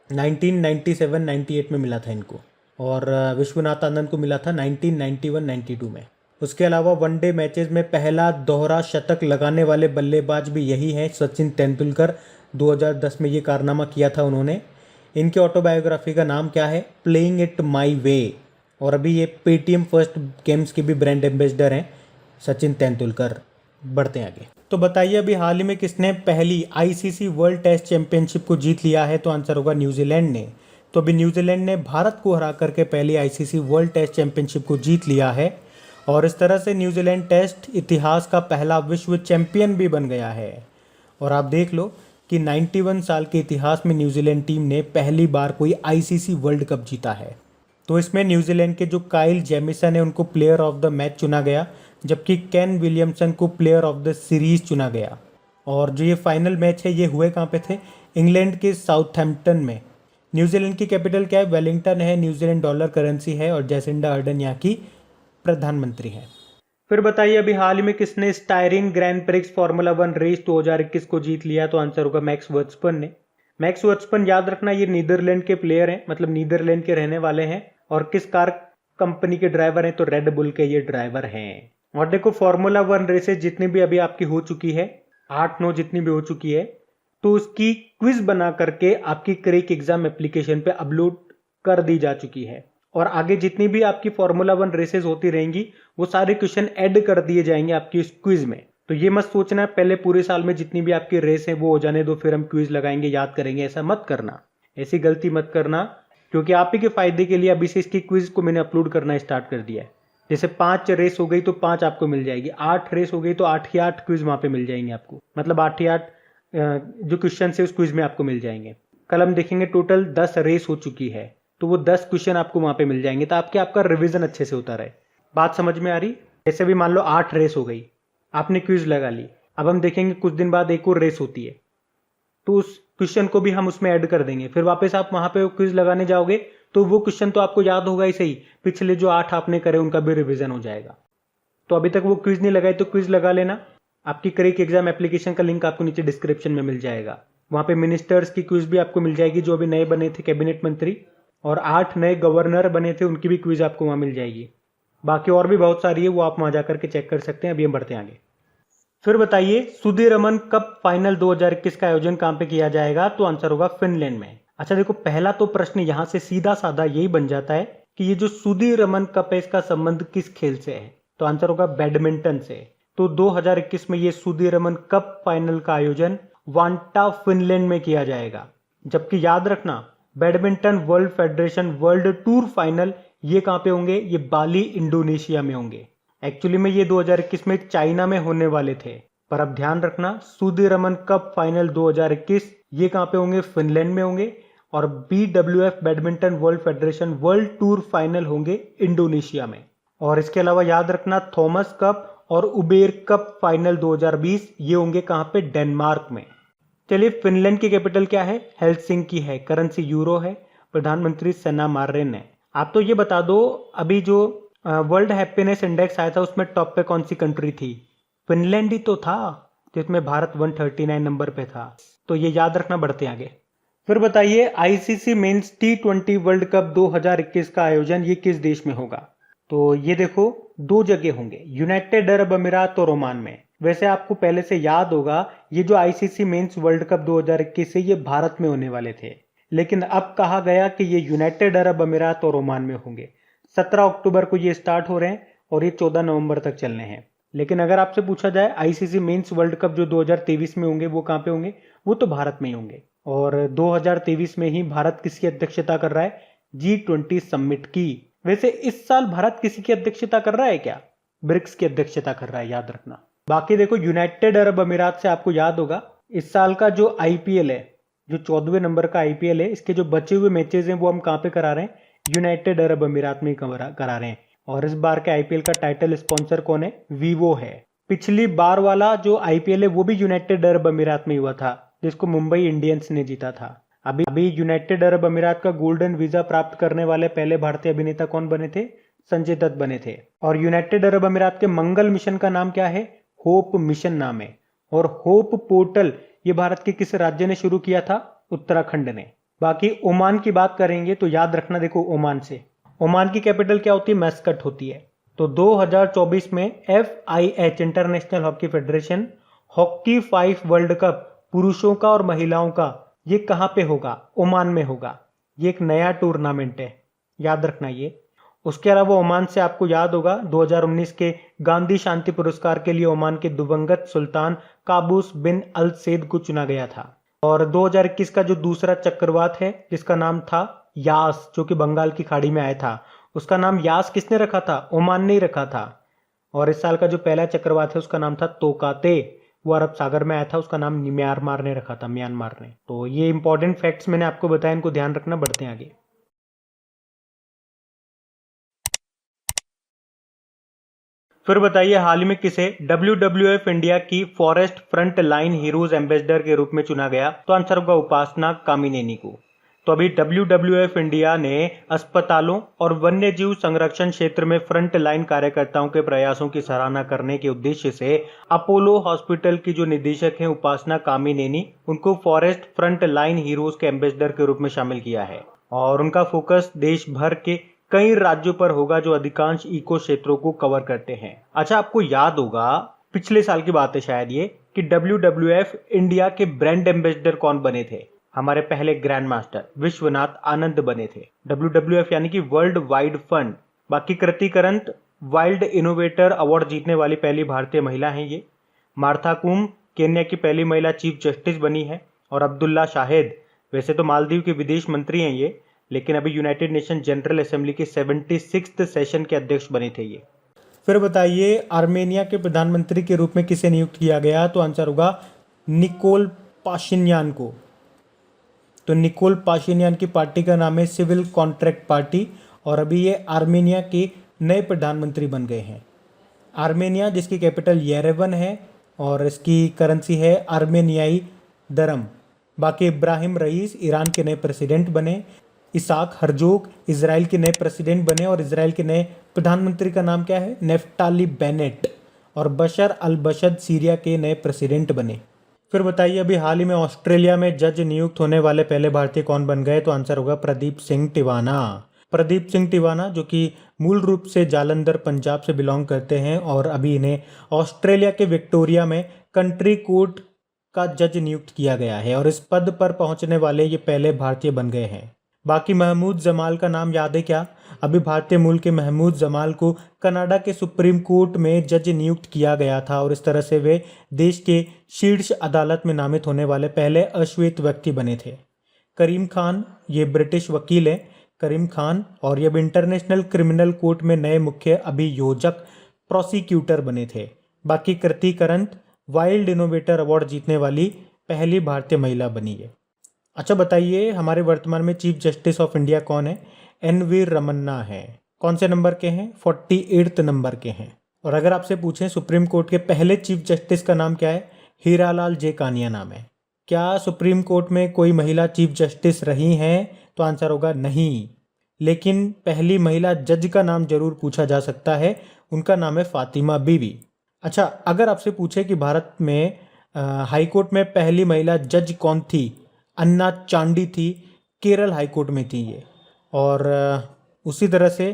1997-98 में मिला था इनको, और विश्वनाथ आनंद को मिला था 1991-92 में। उसके अलावा वनडे मैचेस में पहला दोहरा शतक लगाने वाले बल्लेबाज भी यही हैं सचिन तेंदुलकर। 2010 में ये कारनामा किया था उन्होंने। इनके ऑटोबायोग्राफी का नाम क्या है? प्लेइंग इट माई वे। और अभी ये पेटीएम फर्स्ट गेम्स के भी ब्रांड एम्बेसडर हैं सचिन तेंदुलकर। बढ़ते हैं आगे। तो बताइए अभी हाल ही में किसने पहली आईसीसी वर्ल्ड टेस्ट चैंपियनशिप को जीत लिया है, तो आंसर होगा न्यूजीलैंड ने। तो अभी न्यूजीलैंड ने भारत को हरा करके पहली आईसीसी वर्ल्ड टेस्ट चैंपियनशिप को जीत लिया है। और इस तरह से न्यूजीलैंड टेस्ट इतिहास का पहला विश्व चैंपियन भी बन गया है। और आप देख लो कि 91 साल के इतिहास में न्यूजीलैंड टीम ने पहली बार कोई आईसीसी वर्ल्ड कप जीता है। तो इसमें न्यूजीलैंड के जो काइल जेमिसन है उनको प्लेयर ऑफ द मैच चुना गया, जबकि केन विलियमसन को प्लेयर ऑफ द सीरीज चुना गया। और जो ये फाइनल मैच है ये हुए कहाँ पे थे? इंग्लैंड के साउथहैम्पटन में। न्यूजीलैंड की कैपिटल क्या है? वेलिंगटन है। न्यूजीलैंड डॉलर करेंसी है और जैसिंडा अर्डन यहाँ की प्रधानमंत्री हैं। फिर बताइए अभी हाल ही में किसने Styrian Grand Prix Formula 1 race 2021 को जीत लिया, तो आंसर होगा मैक्स वर्स्टपन ने। मैक्स वर्स्टपन याद रखना ये नीदरलैंड के प्लेयर हैं, मतलब नीदरलैंड के रहने वाले हैं। और किस कार कंपनी के ड्राइवर हैं? तो रेड बुल के ये ड्राइवर हैं। और देखो फार्मूला 1 रेसेस जितनी भी अभी आपकी हो चुकी है, 8-9 जितनी भी हो चुकी है, तो उसकी क्विज बना करके आपकी क्रेक एग्जाम एप्लीकेशन पे अपलोड कर दी जा चुकी है। और आगे जितनी भी आपकी फार्मूला 1 रेसेस होती रहेंगी वो सारे क्वेश्चन ऐड कर दिए जाएंगे आपकी इस क्विज में। तो ये मत सोचना पहले पूरे साल में जितनी भी आपकी रेस है वो हो जाने दो फिर हम क्विज लगाएंगे याद करेंगे, ऐसा मत करना, ऐसी गलती मत करना, क्योंकि आप ही के फायदे के लिए अभी से इसकी क्विज को मैंने अपलोड करना स्टार्ट कर दिया है। जैसे 5 रेस हो गई तो 5 आपको मिल जाएगी, 8 रेस हो गई तो 8 ही 8 क्विज वहां पे मिल जाएंगे आपको, मतलब 8 ही 8 जो क्वेश्चन है उस क्विज में आपको मिल जाएंगे। कल हम देखेंगे टोटल 10 रेस हो चुकी है तो वो 10 क्वेश्चन आपको वहां पे मिल जाएंगे, तो आपका रिवीजन अच्छे से होता रहे। बात समझ में आ रही? जैसे भी मान लो 8 रेस हो गई, आपने क्विज लगा ली, अब हम देखेंगे कुछ दिन बाद एक और रेस होती है तो उस क्वेश्चन को भी हम उसमें ऐड कर देंगे। फिर वापस आप वहां पे क्विज लगाने जाओगे तो वो क्वेश्चन तो आपको याद होगा ही सही, पिछले जो 8 आपने करे उनका भी रिवीजन हो जाएगा। तो अभी तक वो क्विज नहीं लगाई तो क्विज लगा लेना। आपकी क्रेक एग्जाम एप्लीकेशन का लिंक आपको नीचे डिस्क्रिप्शन में मिल जाएगा। वहां पे मिनिस्टर्स की क्विज भी आपको मिल जाएगी जो अभी नए बने थे कैबिनेट मंत्री, और 8 नए गवर्नर बने थे, उनकी भी क्विज आपको वहाँ मिल जाएगी। बाकी और भी बहुत सारी है, वो आप वहाँ जा करके चेक कर सकते हैं। अभी हम बढ़ते हैं आगे। फिर बताइए सुदीरमन कप फाइनल 2021 का आयोजन कहाँ पे किया जाएगा? तो आंसर होगा फिनलैंड में। अच्छा देखो, पहला तो प्रश्न यहाँ से सीधा साधा यही बन जाता है कि ये जो सुदीरमन कप है इसका संबंध किस खेल से है? तो आंसर होगा बैडमिंटन से। तो 2021 में ये सुदीरमन कप फाइनल का आयोजन वांटा फिनलैंड में किया जाएगा। जबकि याद रखना, badminton world federation world tour final ये कहाँ पे होंगे? ये बाली इंडोनेशिया में होंगे। एक्चुअली में ये 2021 में चाइना में होने वाले थे, पर अब ध्यान रखना सुदीरमन कप फाइनल 2021 ये कहाँ पे होंगे? फिनलैंड में होंगे। और BWF badminton world federation world tour final होंगे इंडोनेशिया में। और इसके अलावा याद रखना, थॉमस कप और उबेर कप फाइनल 2020 ये होंगे कहाँ पे? डेनमार्क में। चलिए, फिनलैंड की कैपिटल क्या है? हेलसिंकी है, करेंसी यूरो है, प्रधानमंत्री सना मारिन है। आप तो ये बता दो, अभी जो वर्ल्ड हैप्पीनेस इंडेक्स आया था उसमें टॉप पे कौन सी कंट्री थी? फिनलैंड ही तो था, जिसमें भारत 139 नंबर पे था। तो ये याद रखना। बढ़ते आगे। फिर बताइए ICC mains T20 world cup 2021 का आयोजन ये किस देश में होगा? तो ये देखो, 2 जगह होंगे, यूनाइटेड अरब अमीरात और ओमान में। वैसे आपको पहले से याद होगा, ये जो ICC मेंस वर्ल्ड कप 2021 है ये भारत में होने वाले थे, लेकिन अब कहा गया कि ये यूनाइटेड अरब अमीरात और ओमान में होंगे। 17 अक्टूबर को ये स्टार्ट हो रहे हैं और ये 14 नवंबर तक चलने हैं। लेकिन अगर आपसे पूछा जाए ICC मेंस वर्ल्ड कप जो 2023 में होंगे वो कहाँ पे होंगे? वो तो भारत में ही होंगे। और 2023 में ही भारत किसकी अध्यक्षता कर रहा है? G20 समिट की। वैसे इस साल भारत किसी की अध्यक्षता कर रहा है क्या? ब्रिक्स की अध्यक्षता कर रहा है, याद रखना। बाकी देखो, यूनाइटेड अरब अमीरात से आपको याद होगा, इस साल का जो IPL है, जो 14वें नंबर का IPL है, इसके जो बचे हुए मैचेस हैं वो हम कहाँ पे करा रहे हैं? यूनाइटेड अरब अमीरात में करा रहे हैं। और इस बार के IPL का टाइटल स्पॉन्सर कौन है? वीवो है। पिछली बार वाला जो IPL है वो भी यूनाइटेड अरब अमीरात में हुआ था, जिसको मुंबई इंडियंस ने जीता था। अभी यूनाइटेड अरब अमीरात का गोल्डन वीजा प्राप्त करने वाले पहले भारतीय अभिनेता कौन बने थे? संजय दत्त बने थे। और यूनाइटेड अरब अमीरात के मंगल मिशन का नाम क्या है? होप मिशन नाम है। और होप पोर्टल ये भारत के किस राज्य ने शुरू किया था? उत्तराखंड ने। बाकी ओमान की बात करेंगे तो याद रखना, देखो ओमान की कैपिटल क्या होती है? मस्कट होती है। तो 2024 में FIH international hockey federation hockey 5 world cup पुरुषों का और महिलाओं का ये कहां पे होगा? ओमान में होगा। ये एक नया टूर्नामेंट है, याद रखना ये। उसके अलावा ओमान से आपको याद होगा 2019 के गांधी शांति पुरस्कार के लिए ओमान के दिवंगत सुल्तान काबूस बिन अल सैद को चुना गया था। और 2021 का जो दूसरा चक्रवात है जिसका नाम था यास, जो कि बंगाल की खाड़ी में आया था, उसका नाम यास किसने रखा था? ओमान ने ही रखा था। और इस साल का जो पहला चक्रवात है उसका नाम था तोकाते, वो अरब सागर में आया था, उसका नाम म्यांमार ने रखा था, म्यांमार ने। तो ये इंपॉर्टेंट फैक्ट्स मैंने आपको बताया, इनको ध्यान रखना। बढ़ते हैं आगे। फिर बताइए हाल ही में किसे WWF इंडिया की forest front line heroes ambassador के रूप में चुना गया? तो आंसर होगा उपासना कामिनेनी को। तो अभी WWF इंडिया ने अस्पतालों और वन्य जीव संरक्षण क्षेत्र में फ्रंट लाइन कार्यकर्ताओं के प्रयासों की सराहना करने के उद्देश्य से अपोलो हॉस्पिटल की जो निदेशक हैं उपासना कामिनेनी, उनको फॉरेस्ट फ्रंट लाइन हीरोज के एम्बेसडर के रूप में शामिल किया है। और उनका फोकस देश भर के कई राज्यों पर होगा जो अधिकांश इको क्षेत्रों को कवर करते हैं। अच्छा, आपको याद होगा पिछले साल की बात है शायद ये, कि WWF इंडिया के ब्रांड एम्बेसडर कौन बने थे? हमारे पहले ग्रैंड मास्टर विश्वनाथ आनंद बने थे। WWF यानी कि वर्ल्ड वाइड फंड। बाकी कृति करंत वाइल्ड इनोवेटर अवार्ड जीतने वाली पहली भारतीय महिला हैं ये। मार्था कूम केन्या की पहली महिला चीफ जस्टिस बनी है। और अब्दुल्ला शाहिद वैसे तो मालदीव के विदेश मंत्री हैं ये, लेकिन अभी यूनाइटेड नेशन जनरल असेंबली के 76th सेशन के अध्यक्ष बने थे ये। फिर बताइए आर्मेनिया के प्रधानमंत्री के रूप में किसे नियुक्त किया गया? तो आंसर होगा निकोल पाशिन्यान को। तो निकोल पाशिन्यान की पार्टी का नाम है सिविल कॉन्ट्रैक्ट पार्टी, और अभी ये आर्मेनिया के नए प्रधानमंत्री बन गए हैं। आर्मेनिया जिसकी कैपिटल येरेवन है और इसकी करेंसी है आर्मेनियाई दरम। बाकी इब्राहिम रईस ईरान के नए प्रेसिडेंट बने। इसाक हरजोग इजराइल के नए प्रेसिडेंट बने, और इजराइल के नए प्रधानमंत्री का नाम क्या है? Naftali Bennett. और बशर अल बशद सीरिया के नए प्रेसिडेंट बने। फिर बताइए अभी हाल ही में ऑस्ट्रेलिया में जज नियुक्त होने वाले पहले भारतीय कौन बन गए? तो आंसर होगा प्रदीप सिंह टिवाना। प्रदीप सिंह टिवाना जो कि मूल रूप से जालंधर पंजाब से बिलोंग करते हैं और अभी इन्हें ऑस्ट्रेलिया के विक्टोरिया में कंट्री कोर्ट का जज नियुक्त किया गया है और इस पद पर पहुंचने वाले ये पहले भारतीय बन गए हैं। बाकी महमूद जमाल का नाम याद है क्या? अभी भारतीय मूल के महमूद जमाल को कनाडा के सुप्रीम कोर्ट में जज नियुक्त किया गया था और इस तरह से वे देश के शीर्ष अदालत में नामित होने वाले पहले अश्वेत व्यक्ति बने थे। करीम खान ये ब्रिटिश वकील हैं, करीम खान, और ये अब इंटरनेशनल क्रिमिनल कोर्ट में नए मुख्य अभियोजक प्रोसिक्यूटर बने थे। बाकी कृति करंत वाइल्ड इनोवेटर अवार्ड जीतने वाली पहली भारतीय महिला बनी है। अच्छा बताइए हमारे वर्तमान में चीफ जस्टिस ऑफ इंडिया कौन है? एन.वी. रमन्ना है। कौन से नंबर के हैं? 48 नंबर के हैं। और अगर आपसे पूछें सुप्रीम कोर्ट के पहले चीफ जस्टिस का नाम क्या है? हीरालाल जे कानिया नाम है। क्या सुप्रीम कोर्ट में कोई महिला चीफ जस्टिस रही हैं? तो आंसर होगा नहीं। लेकिन पहली महिला जज का नाम जरूर पूछा जा सकता है, उनका नाम है फातिमा बीवी। अच्छा, अगर आपसे पूछे कि भारत में हाई कोर्ट में पहली महिला जज कौन थी? अन्ना चांडी थी, केरल हाई कोर्ट में थी ये। और उसी तरह से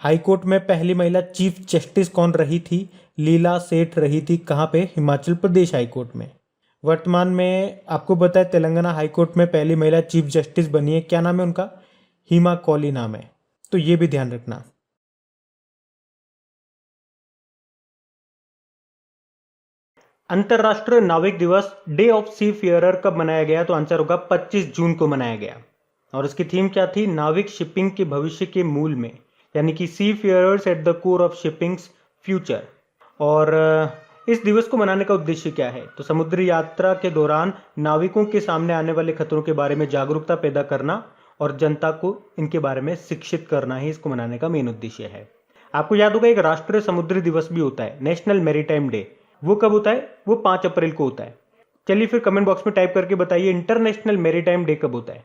हाई कोर्ट में पहली महिला चीफ जस्टिस कौन रही थी? लीला सेठ रही थी। कहाँ पे? हिमाचल प्रदेश हाई कोर्ट में। वर्तमान में आपको पता है तेलंगाना हाई कोर्ट में पहली महिला चीफ जस्टिस बनी है, क्या नाम है उनका? हिमा कौली नाम है, तो ये भी ध्यान रखना। अंतरराष्ट्रीय नाविक दिवस डे ऑफ सी फेयरर कब मनाया गया? तो आंसर होगा 25 जून को मनाया गया। और इसकी थीम क्या थी? नाविक शिपिंग के भविष्य के मूल में, यानी कि seafarers at the core of shipping's future. और इस दिवस को मनाने का उद्देश्य क्या है? तो समुद्री यात्रा के दौरान नाविकों के सामने आने वाले खतरों के बारे में जागरूकता पैदा करना और जनता को इनके बारे में शिक्षित करना ही इसको मनाने का मेन उद्देश्य है। आपको याद होगा एक राष्ट्रीय समुद्री दिवस भी होता है, नेशनल मैरीटाइम डे। वो कब होता है? वो 5 अप्रैल को होता है। चलिए फिर कमेंट बॉक्स में टाइप करके बताइए इंटरनेशनल मैरीटाइम डे कब होता है।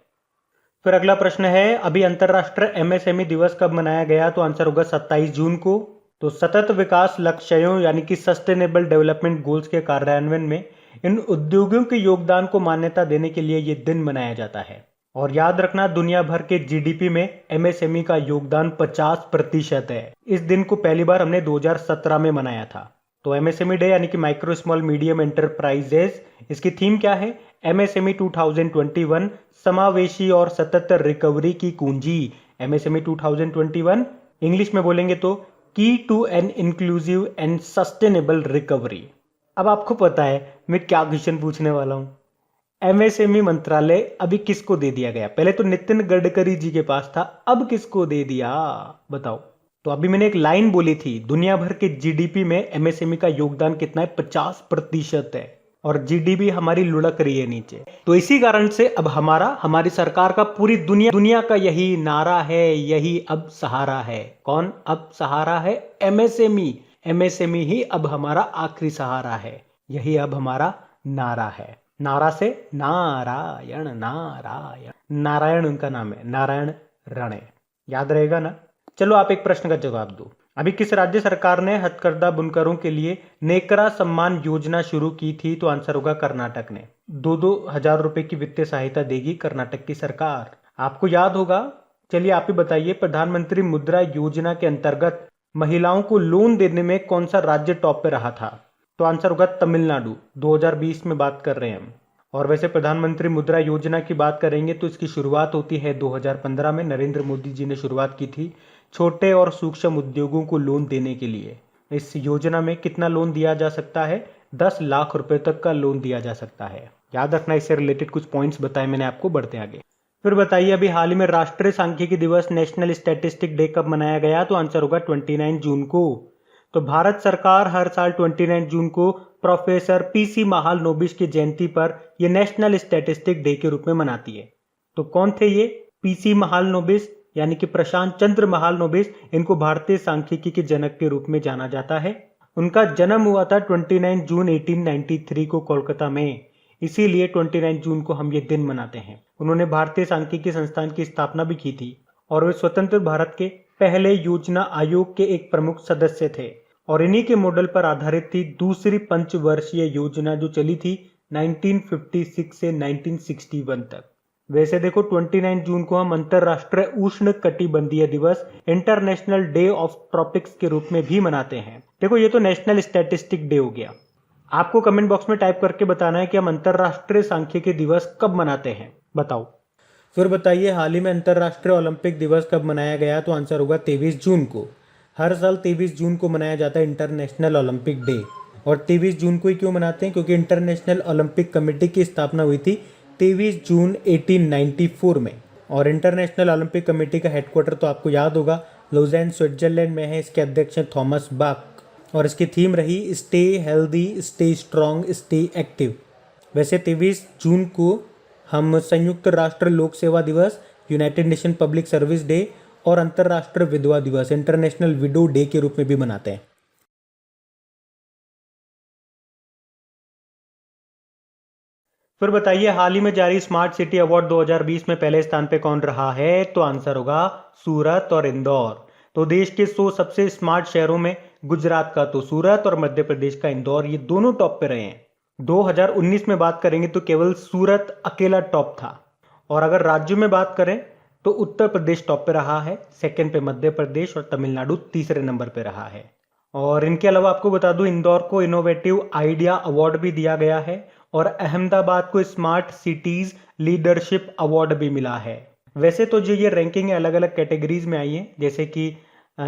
फिर अगला प्रश्न है अभी अंतरराष्ट्रीय एमएसएमई दिवस कब मनाया गया? तो आंसर होगा 27 जून को। तो सतत विकास लक्ष्यों यानी कि सस्टेनेबल डेवलपमेंट गोल्स के कार्यान्वयन में इन उद्योगों के योगदान को मान्यता देने के लिए ये दिन मनाया जाता है। और याद रखना दुनिया भर के जीडीपी में एमएसएमई का योगदान 50% है। इस दिन को पहली बार हमने 2017 में मनाया था। तो एमएसएमई डे यानी कि माइक्रो स्मॉल मीडियम एंटरप्राइजेस, इसकी थीम क्या है? एमएसएमई 2021 समावेशी और सतत रिकवरी की कुंजी। एमएसएमई 2021 इंग्लिश में बोलेंगे तो key to an inclusive and sustainable recovery. अब आपको पता है मैं क्या क्वेश्चन पूछने वाला हूं। एमएसएमई मंत्रालय अभी किसको दे दिया गया? पहले तो नितिन गडकरी जी के पास था, अब किसको दे दिया बताओ? तो अभी मैंने एक लाइन बोली थी, दुनिया भर के जीडीपी में एमएसएमई का योगदान कितना है? 50% है। और जीडीपी हमारी लुढ़क रही है नीचे। तो इसी कारण से अब हमारी सरकार का पूरी दुनिया का यही नारा है, यही अब सहारा है। कौन अब सहारा है? एमएसएमई। एमएसएमई ही अब हमारा आखिरी सहारा है, यही अब हमारा नारा है। नारा से नारायण, नारायण, नारायण उनका नाम है, नारायण राणे, याद रहेगा ना? चलो आप एक प्रश्न का जवाब दो। अभी किस राज्य सरकार ने हथकरघा बुनकरों के लिए नेकरा सम्मान योजना शुरू की थी? तो आंसर होगा कर्नाटक ने। 2-2 हजार रुपए की वित्तीय सहायता देगी कर्नाटक की सरकार। आपको याद होगा, चलिए आप ही बताइए, प्रधानमंत्री मुद्रा योजना के अंतर्गत महिलाओं को लोन देने में कौन सा राज्य टॉप पे रहा था? तो आंसर होगा तमिलनाडु। 2020 में बात कर रहे हैं हम। और वैसे प्रधानमंत्री मुद्रा योजना की बात करेंगे तो इसकी शुरुआत होती है 2015 में, नरेंद्र मोदी जी ने शुरुआत की थी छोटे और सूक्ष्म उद्योगों को लोन देने के लिए। इस योजना में कितना लोन दिया जा सकता है? 10 लाख रुपए तक का लोन दिया जा सकता है। याद रखना, इससे रिलेटेड कुछ पॉइंट्स बताए मैंने आपको, बढ़ते आगे। फिर बताइए अभी हाल ही में राष्ट्रीय सांख्यिकी दिवस नेशनल स्टैटिस्टिक डे कब मनाया गया? तो आंसर होगा 29 जून को। तो भारत सरकार हर साल 29 जून को प्रोफेसर पीसी महालनोबिस की जयंती पर यह नेशनल स्टैटिस्टिक डे के रूप में मनाती है। तो कौन थे ये पीसी महालनोबिस? यानी कि प्रशांत चंद्र महालनोबिस। इनको भारतीय सांख्यिकी के जनक के रूप में जाना जाता है। उनका जन्म हुआ था 29 जून 1893 को कोलकाता में, इसीलिए 29 जून को हम ये दिन मनाते हैं। उन्होंने भारतीय सांख्यिकी संस्थान की स्थापना भी की थी और वे स्वतंत्र भारत के पहले योजना आयोग के एक प्रमुख सदस्य थे। और इन्हीं के मॉडल पर आधारित थी दूसरी पंचवर्षीय योजना जो चली थी 1956 से 1961 तक। वैसे देखो 29 जून को हम अंतरराष्ट्रीय उष्ण कटिबंधीय दिवस इंटरनेशनल डे ऑफ ट्रॉपिक्स के रूप में भी मनाते हैं। देखो ये तो नेशनल स्टैटिस्टिक डे हो गया। आपको कमेंट बॉक्स में टाइप करके बताना है कि हम अंतरराष्ट्रीय सांख्यिकी दिवस कब मनाते हैं, बताओ। फिर बताइए हाल ही में अंतरराष्ट्रीय ओलंपिक दिवस कब मनाया गया, तो आंसर होगा 23 जून को। हर साल 23 जून को मनाया जाता है इंटरनेशनल ओलंपिक डे। और 23 जून को ही क्यों मनाते हैं, क्योंकि इंटरनेशनल ओलंपिक कमेटी की स्थापना हुई थी 23 जून 1894 में। और इंटरनेशनल ओलंपिक कमेटी का हेडक्वार्टर तो आपको याद होगा लुज़ेन स्विट्जरलैंड में है। इसके अध्यक्ष हैं थॉमस बाक और इसकी थीम रही stay healthy, stay strong, stay active. वैसे 23 जून को हम संयुक्त राष्ट्र लोक सेवा दिवस, United nation public service day और अंतर्राष्ट्रीय विधवा दिवस, इंटरनेशनल विडो डे के रूप में भी मनाते हैं। फिर बताइए हाल ही में जारी स्मार्ट सिटी अवार्ड 2020 में पहले स्थान पे कौन रहा है, तो आंसर होगा सूरत और इंदौर। तो देश के 100 सबसे स्मार्ट शहरों में गुजरात का तो सूरत और मध्य प्रदेश का इंदौर, ये दोनों टॉप पे रहे हैं। 2019 में बात करेंगे तो केवल सूरत अकेला टॉप था। और अगर राज्यों में बात करें तो उत्तर प्रदेश टॉप पे रहा है, सेकंड पे मध्य प्रदेश और तमिलनाडु तीसरे नंबर पे रहा है। और इनके अलावा आपको बता दूं इंदौर को इनोवेटिव आइडिया अवार्ड भी दिया गया है और अहमदाबाद को स्मार्ट सिटीज लीडरशिप अवार्ड भी मिला है। वैसे तो जो ये रैंकिंग है अलग अलग कैटेगरीज में आई है, जैसे कि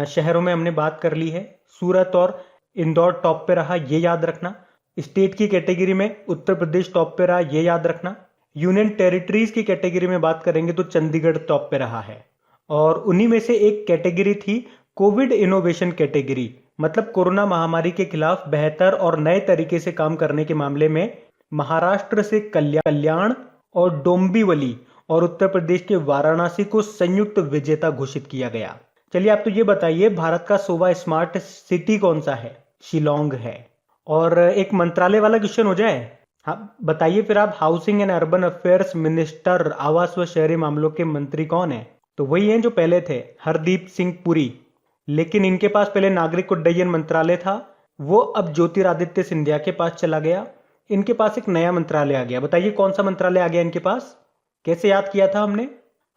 शहरों में हमने बात कर ली है, सूरत और इंदौर टॉप पे रहा, ये याद रखना। स्टेट की कैटेगरी में उत्तर प्रदेश टॉप पे रहा, ये याद रखना। यूनियन टेरिटरीज की कैटेगरी में बात करेंगे तो चंडीगढ़ टॉप पे रहा है। और उन्हीं में से एक कैटेगरी थी कोविड इनोवेशन कैटेगरी, मतलब कोरोना महामारी के खिलाफ बेहतर और नए तरीके से काम करने के मामले में महाराष्ट्र से कल्याण और डोंबिवली और उत्तर प्रदेश के वाराणसी को संयुक्त विजेता घोषित किया गया। चलिए आप तो ये बताइए भारत का 100वां स्मार्ट सिटी कौन सा है, शिलोंग है। और एक मंत्रालय वाला क्वेश्चन हो जाए, हाँ बताइए फिर आप, housing and urban affairs minister, आवास व शहरी मामलों के मंत्री कौन है, तो वही हैं जो पहले थे, हरदीप सिंह पुरी। लेकिन इनके पास पहले नागरिक उड्डयन मंत्रालय था, वो अब ज्योतिरादित्य सिंधिया के पास चला गया। इनके पास एक नया मंत्रालय आ गया, बताइए कौन सा मंत्रालय आ गया इनके पास, कैसे याद किया था हमने,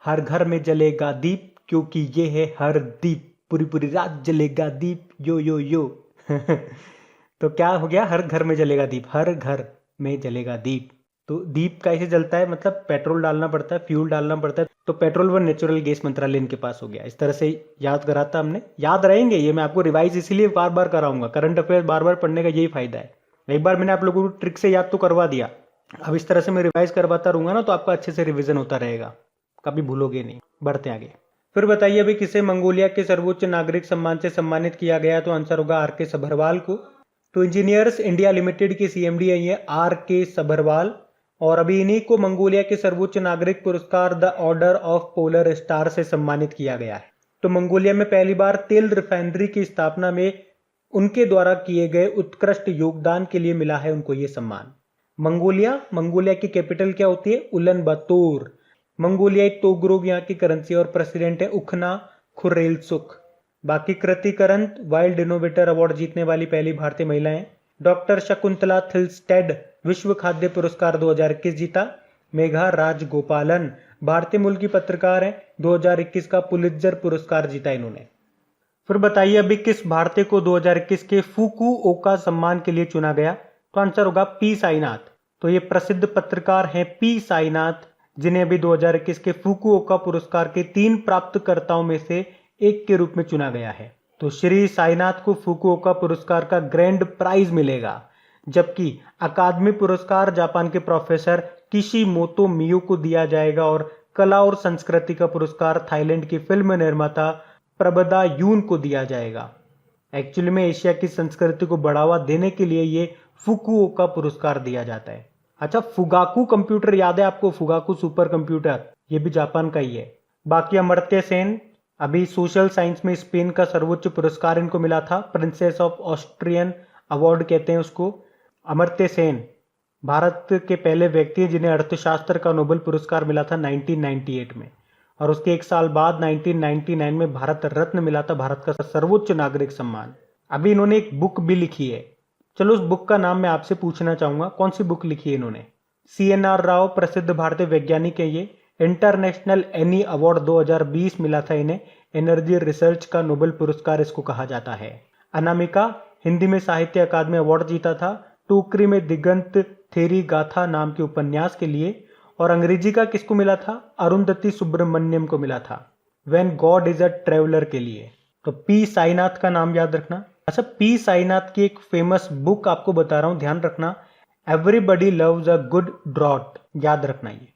हर घर में जलेगा दीप, क्योंकि ये है हर दीप, पूरी पूरी रात जलेगा दीप, यो यो यो। तो क्या हो गया, हर घर में जलेगा दीप, हर घर में जलेगा दीप। तो दीप कैसे जलता है, मतलब पेट्रोल डालना पड़ता है, फ्यूल डालना पड़ता है, तो पेट्रोल व नेचुरल गैस मंत्रालय इनके पास हो गया। इस तरह से याद कराता हमने, याद रहेंगे ये, मैं आपको रिवाइज इसीलिए बार बार कराऊंगा, करंट अफेयर बार बार पढ़ने का यही फायदा है। एक बार मैंने आप लोगों को ट्रिक से याद तो करवा दिया, अब इस तरह से मैं रिवाइज करवाता रहूंगा ना, तो आपका अच्छे से रिवीजन होता रहेगा, कभी भूलोगे नहीं। बढ़ते आगे। फिर बताइए अभी किसे मंगोलिया के सर्वोच्च नागरिक सम्मान से सम्मानित किया गया, तो आंसर होगा आर के सभरवाल को। तो इंजीनियर्स इंडिया लिमिटेड के सीएमडी है ये आर के सभरवाल, और अभी इन्हीं को मंगोलिया के सर्वोच्च नागरिक पुरस्कार the order of polar star से सम्मानित किया गया है। तो मंगोलिया में पहली बार तेल रिफाइनरी की स्थापना में उनके द्वारा किए गए उत्कृष्ट योगदान के लिए मिला है उनको ये सम्मान। मंगोलिया की कैपिटल क्या होती है, उलन बतोर। मंगोलियाई तोगरोग यहाँ की करेंसी और प्रेसिडेंट है उखना खुरेलसुख। बाकी कृतिकरण वाइल्ड इनोवेटर अवार्ड जीतने वाली पहली भारतीय महिला हैं। डॉक्टर शकुंतला थिल्स्टेड विश्व खाद्य पुरस्कार 2021 जीता। मेघा राजगोपालन भारतीय मूल की पत्रकार हैं, 2021 का पुलित्जर पुरस्कार जीता इन्होंने। फिर बताइए अभी किस भारतीय को 2021 के फुकुओका सम्मान के लिए चुना गया, तो आंसर होगा पी साईनाथ। तो ये प्रसिद्ध पत्रकार हैं पी साईनाथ, जिन्हें अभी 2021 के फुकुओका पुरस्कार के 3 प्राप्तकर्ताओं में से एक के रूप में चुना गया है। तो श्री साईनाथ को फुकुओका पुरस्कार का ग्रैंड प्राइज मिलेगा, जबकि अकादमी पुरस्कार जापान के प्रोफेसर किशिमोतो मियो को दिया जाएगा और कला और संस्कृति का पुरस्कार थाईलैंड की फिल्म निर्माता प्रबदा यून को दिया जाएगा। एक्चुअली में एशिया की संस्कृति को बढ़ावा देने के लिए ये फुकुओका पुरस्कार दिया जाता है। अच्छा, फुगाकू कंप्यूटर याद है आपको, फुगाकू सुपर कंप्यूटर, ये भी जापान का ही है। बाकी अमर्त्य सेन अभी सोशल साइंस में स्पेन का सर्वोच्च पुरस्कार इनको मिला था, प्रिंसेस ऑफ ऑस्ट्रियन अवार्ड कहते हैं उसको। अमर्त्य सेन भारत के पहले व्यक्ति हैं जिन्हें अर्थशास्त्र का नोबेल पुरस्कार मिला था 1998 में, और उसके एक साल बाद 1999 में भारत रत्न मिला था, भारत का सर्वोच्च नागरिक सम्मान। अभी इन्होंने एक बुक भी लिखी है, चलो उस बुक का नाम मैं आपसे पूछना चाहूंगा, कौन सी बुक लिखी है इन्होंने? CNR राव प्रसिद्ध भारतीय वैज्ञानिक है ये। इंटरनेशनल एनी अवार्ड 2020 मिला था इन्हें। एनर्जी रिसर्च का नोबेल पुरस्कार इसको कहा जाता है। अनामिका हिंदी में साहित्य अकादमी अवार्ड जीता था। टुकरी में दिगंत थेरी गाथा नाम के उपन्यास के लिए। और अंग्रेजी का किसको मिला था? अरुंधति सुब्रमण्यम को मिला था, when God is a traveller के लिए। तो पी साईनाथ का नाम याद रखना। अच्छा, पी साईनाथ की एक फेमस बुक आपको बता रहा हूं, ध्यान रखना, everybody loves a good drought, याद रखना ये।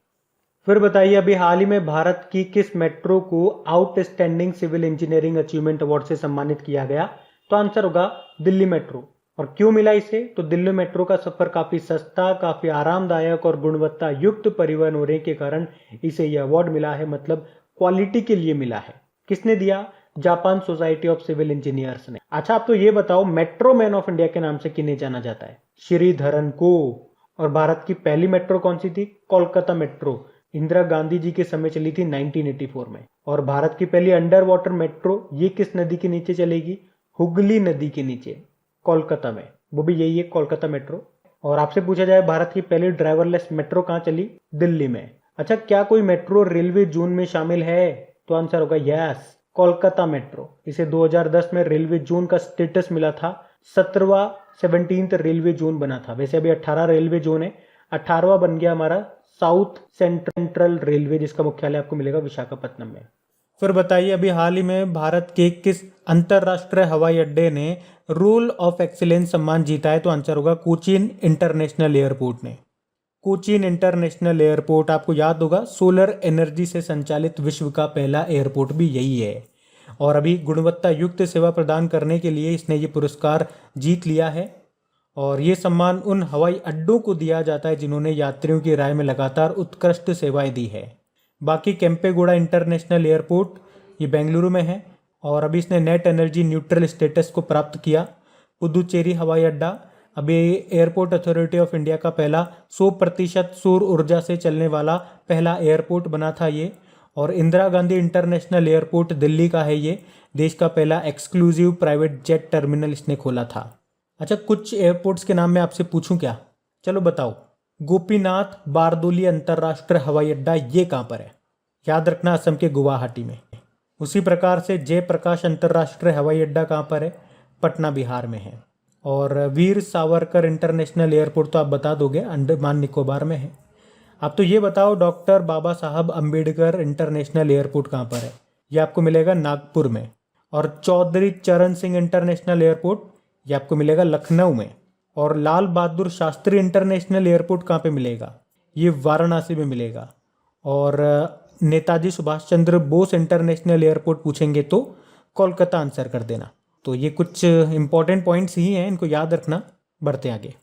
फिर बताइए, अभी हाल ही में भारत की किस मेट्रो को outstanding civil engineering achievement award से सम्मानित किया गया? तो आंसर होगा दिल्ली मेट्रो। और क्यों मिला इसे? तो दिल्ली मेट्रो का सफर काफी सस्ता, काफी आरामदायक और गुणवत्ता युक्त परिवहन होने के कारण इसे यह अवार्ड मिला है, मतलब क्वालिटी के लिए मिला है। किसने दिया? Japan society of civil engineers ने। अच्छा, आप तो ये बताओ, मेट्रो मैन ऑफ इंडिया के नाम से किन्हें जाना जाता है? श्रीधरन को। और भारत की पहली मेट्रो कौन सी थी? कोलकाता मेट्रो। इंदिरा गांधी जी के समय चली थी 1984 में। और भारत की पहली अंडर वाटर मेट्रो, ये किस नदी के नीचे चलेगी? हुगली नदी के नीचे, कोलकाता में, वो भी यही है, कोलकाता मेट्रो। और आपसे पूछा जाए भारत की पहली ड्राइवरलेस मेट्रो कहाँ चली? दिल्ली में। अच्छा, क्या कोई मेट्रो रेलवे जोन में शामिल है? तो आंसर होगा यस, कोलकाता मेट्रो। इसे 2010 में रेलवे जोन का स्टेटस मिला था। 17वां रेलवे जोन बना था। वैसे अभी 18 रेलवे जोन है, 18वां बन गया हमारा साउथ सेंट्रल रेलवे, जिसका मुख्यालय आपको मिलेगा विशाखापट्टनम में। फिर बताइए, अभी हाल ही में भारत के किस अंतरराष्ट्रीय हवाई अड्डे ने रूल ऑफ एक्सीलेंस सम्मान जीता है? तो आंसर होगा कोचीन इंटरनेशनल एयरपोर्ट ने। कोचीन इंटरनेशनल एयरपोर्ट आपको याद होगा, सोलर एनर्जी से संचालित विश्व का पहला एयरपोर्ट भी यही है। और अभी गुणवत्ता युक्त सेवा प्रदान करने के लिए इसने ये पुरस्कार जीत लिया है। और ये सम्मान उन हवाई अड्डों को दिया जाता है जिन्होंने यात्रियों की राय में लगातार उत्कृष्ट सेवाएं दी है। बाकी केम्पेगौड़ा इंटरनेशनल एयरपोर्ट ये बेंगलुरु में है और अभी इसने नेट एनर्जी न्यूट्रल स्टेटस को प्राप्त किया। पुदुचेरी हवाई अड्डा अभी एयरपोर्ट अथॉरिटी ऑफ इंडिया का पहला 100% सौर ऊर्जा से चलने वाला पहला एयरपोर्ट बना था ये। और इंदिरा गांधी इंटरनेशनल एयरपोर्ट दिल्ली का है ये, देश का पहला एक्सक्लूसिव प्राइवेट जेट टर्मिनल इसने खोला था। अच्छा, कुछ एयरपोर्ट्स के नाम मैं आपसे पूछूं क्या? चलो बताओ। गोपीनाथ बारदोली अंतरराष्ट्रीय हवाई अड्डा ये कहाँ पर है? याद रखना, असम के गुवाहाटी में। उसी प्रकार से जयप्रकाश अंतरराष्ट्रीय हवाई अड्डा कहाँ पर है? पटना बिहार में है। और वीर सावरकर इंटरनेशनल एयरपोर्ट तो आप बता दोगे, अंडमान निकोबार में है। आप तो ये बताओ, डॉक्टर बाबा साहब अम्बेडकर इंटरनेशनल एयरपोर्ट कहाँ पर है? ये आपको मिलेगा नागपुर में। और चौधरी चरण सिंह इंटरनेशनल एयरपोर्ट ये आपको मिलेगा लखनऊ में। और लाल बहादुर शास्त्री इंटरनेशनल एयरपोर्ट कहाँ पे मिलेगा? ये वाराणसी में मिलेगा। और नेताजी सुभाष चंद्र बोस इंटरनेशनल एयरपोर्ट पूछेंगे तो कोलकाता आंसर कर देना। तो ये कुछ इंपॉर्टेंट पॉइंट्स ही हैं, इनको याद रखना। बढ़ते आगे।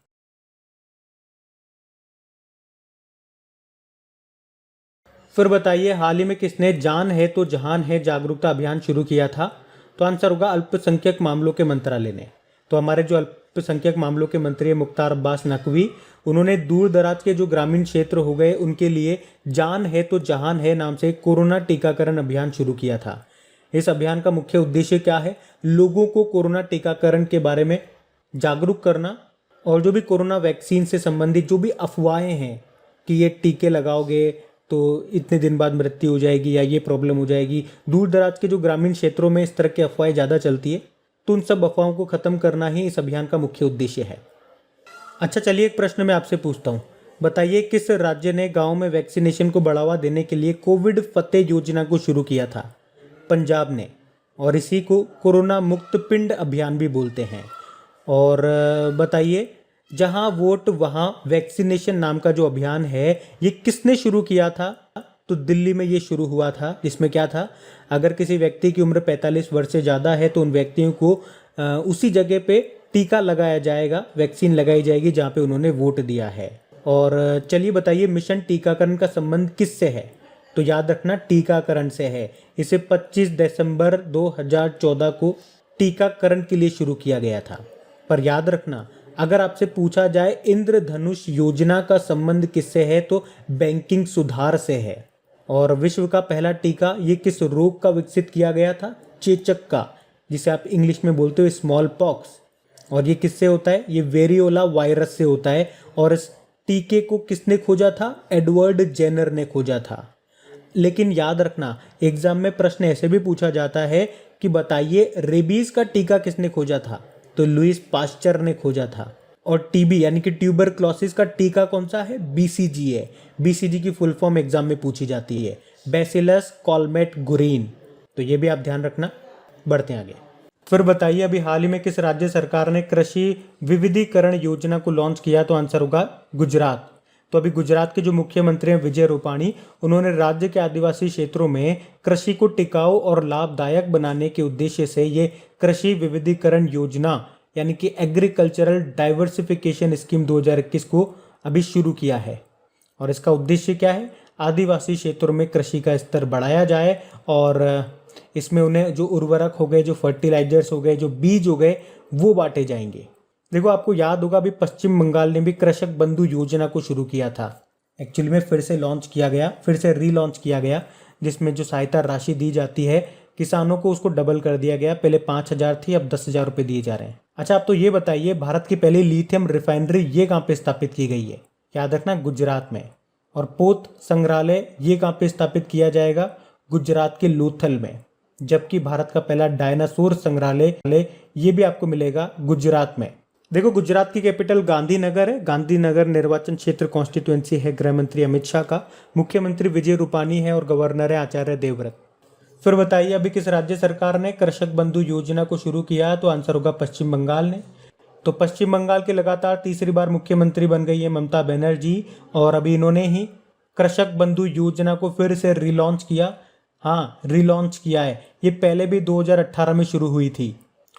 फिर बताइए, हाल ही में किसने जान है तो जहान है जागरूकता अभियान शुरू किया था? तो आंसर होगा अल्पसंख्यक मामलों के मंत्रालय ने। तो हमारे जो अल्पसंख्यक मामलों के मंत्री है मुख्तार अब्बास नकवी, उन्होंने दूर दराज के जो ग्रामीण क्षेत्र हो गए उनके लिए जान है तो जहान है नाम से कोरोना टीकाकरण अभियान शुरू किया था। इस अभियान का मुख्य उद्देश्य क्या है? लोगों को कोरोना टीकाकरण के बारे में जागरूक करना और जो भी कोरोना वैक्सीन से संबंधित जो भी अफवाहें हैं कि ये टीके लगाओगे तो इतने दिन बाद मृत्यु हो जाएगी या ये प्रॉब्लम हो जाएगी, दूर दराज के जो ग्रामीण क्षेत्रों में इस तरह की अफवाहें ज़्यादा चलती है, तो उन सब अफवाहों को खत्म करना ही इस अभियान का मुख्य उद्देश्य है। अच्छा, चलिए एक प्रश्न मैं आपसे पूछता हूँ। बताइए, किस राज्य ने गाँव में वैक्सीनेशन को बढ़ावा देने के लिए कोविड फतेह योजना को शुरू किया था? पंजाब ने। और इसी को कोरोना मुक्त पिंड अभियान भी बोलते हैं। और बताइए, जहां वोट वहां वैक्सीनेशन नाम का जो अभियान है ये किसने शुरू किया था? तो दिल्ली में ये शुरू हुआ था, जिसमें क्या था, अगर किसी व्यक्ति की उम्र 45 वर्ष से ज़्यादा है तो उन व्यक्तियों को उसी जगह पे टीका लगाया जाएगा, वैक्सीन लगाई जाएगी जहाँ पे उन्होंने वोट दिया है। और चलिए बताइए, मिशन टीकाकरण का संबंध किससे है? तो याद रखना, टीकाकरण से है। इसे 25 दिसंबर 2014 को टीकाकरण के लिए शुरू किया गया था। पर याद रखना, अगर आपसे पूछा जाए इंद्रधनुष योजना का संबंध किससे है तो बैंकिंग सुधार से है। और विश्व का पहला टीका ये किस रोग का विकसित किया गया था? चेचक का, जिसे आप इंग्लिश में बोलते हो स्मॉल पॉक्स। और ये किससे होता है? ये वेरियोला वायरस से होता है। और इस टीके को किसने खोजा था? एडवर्ड जेनर ने खोजा था। लेकिन याद रखना, एग्जाम में प्रश्न ऐसे भी पूछा जाता है कि बताइए रेबीज का टीका किसने खोजा था? तो लुईस पास्चर ने खोजा था। और टीबी यानी कि ट्यूबरक्लोसिस का टीका कौन सा है? बीसीजी है। बीसीजी की फुल फॉर्म एग्जाम में पूछी जाती है, बैसिलस कॉलमेट गुरीन। तो ये भी आप ध्यान रखना। बढ़ते हैं आगे। फिर बताइए अभी हाल ही में किस राज्य सरकार ने कृषि विविधीकरण योजना को लॉन्च किया? तो आंसर होगा गुजरात। तो अभी गुजरात के जो मुख्यमंत्री हैं विजय रूपाणी, उन्होंने राज्य के आदिवासी क्षेत्रों में कृषि को टिकाऊ और लाभदायक बनाने के उद्देश्य से ये कृषि विविधीकरण योजना यानी कि एग्रीकल्चरल डाइवर्सिफिकेशन स्कीम 2021 को अभी शुरू किया है। और इसका उद्देश्य क्या है? आदिवासी क्षेत्रों में कृषि का स्तर बढ़ाया जाए और इसमें उन्हें जो उर्वरक हो गए, जो फर्टिलाइजर्स हो गए, जो बीज हो गए, वो बांटे जाएंगे। देखो आपको याद होगा अभी पश्चिम बंगाल ने भी कृषक बंधु योजना को शुरू किया था। एक्चुअली में फिर से लॉन्च किया गया, फिर से रीलॉन्च किया गया, जिसमें जो सहायता राशि दी जाती है किसानों को उसको डबल कर दिया गया। पहले 5,000 थी, अब 10,000 रुपये दिए जा रहे हैं। अच्छा आप तो ये बताइए भारत की पहली लिथियम रिफाइनरी ये कहाँ पे स्थापित की गई है? याद रखना गुजरात में। और पोत संग्रहालय ये कहाँ पे स्थापित किया जाएगा? गुजरात के लोथल में। जबकि भारत का पहला डायनासोर संग्रहालय ये भी आपको मिलेगा गुजरात में। देखो गुजरात की कैपिटल गांधीनगर है। गांधीनगर निर्वाचन क्षेत्र कॉन्स्टिट्यूएंसी है गृह मंत्री अमित शाह का। मुख्यमंत्री विजय रूपाणी है और गवर्नर है आचार्य देवव्रत। फिर बताइए अभी किस राज्य सरकार ने कृषक बंधु योजना को शुरू किया? तो आंसर होगा पश्चिम बंगाल ने। तो पश्चिम बंगाल के लगातार तीसरी बार मुख्यमंत्री बन गई है ममता बनर्जी, और अभी इन्होंने ही कृषक बंधु योजना को फिर से रिलॉन्च किया। हाँ रिलॉन्च किया है। ये पहले भी 2018 में शुरू हुई थी।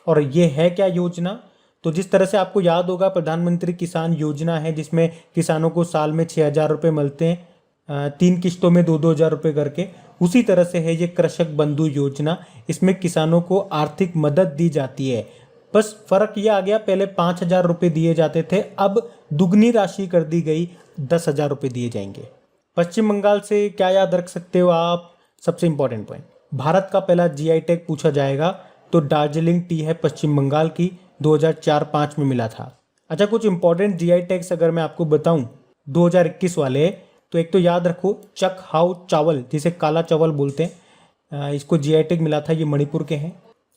और ये है क्या योजना? तो जिस तरह से आपको याद होगा प्रधानमंत्री किसान योजना है जिसमें किसानों को साल में 6,000 रुपये मिलते हैं, 3 किस्तों में 2-2 हज़ार रुपये करके। उसी तरह से है ये कृषक बंधु योजना। इसमें किसानों को आर्थिक मदद दी जाती है। बस फर्क ये आ गया, पहले 5,000 रुपये दिए जाते थे, अब दुगनी राशि कर दी गई, 10,000 रुपये दिए जाएंगे। पश्चिम बंगाल से क्या याद रख सकते हो आप? सबसे इंपॉर्टेंट पॉइंट, भारत का पहला जीआई टैग पूछा जाएगा तो दार्जिलिंग टी है पश्चिम बंगाल की, 2004-05 में मिला था। अच्छा कुछ इंपॉर्टेंट जीआई टैग्स अगर मैं आपको बताऊं 2021 वाले, तो एक तो याद रखो चक हाउ चावल, जिसे काला चावल बोलते हैं, इसको जीआई टैग मिला था, ये मणिपुर के हैं।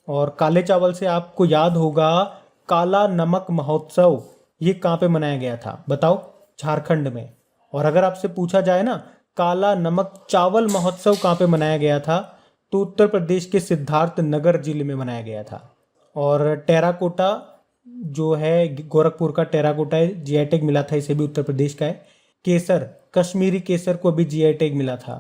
और काले चावल से आपको याद होगा काला नमक महोत्सव, ये कहाँ पे मनाया गया था बताओ? झारखंड में। और अगर आपसे पूछा जाए ना काला नमक चावल महोत्सव कहाँ पे मनाया गया था, तो उत्तर प्रदेश के सिद्धार्थ नगर जिले में मनाया गया था। और टेराकोटा जो है गोरखपुर का टेराकोटा है, जीआई टैग मिला था, इसे भी उत्तर प्रदेश का है। केसर, कश्मीरी केसर को भी जीआई टैग मिला था।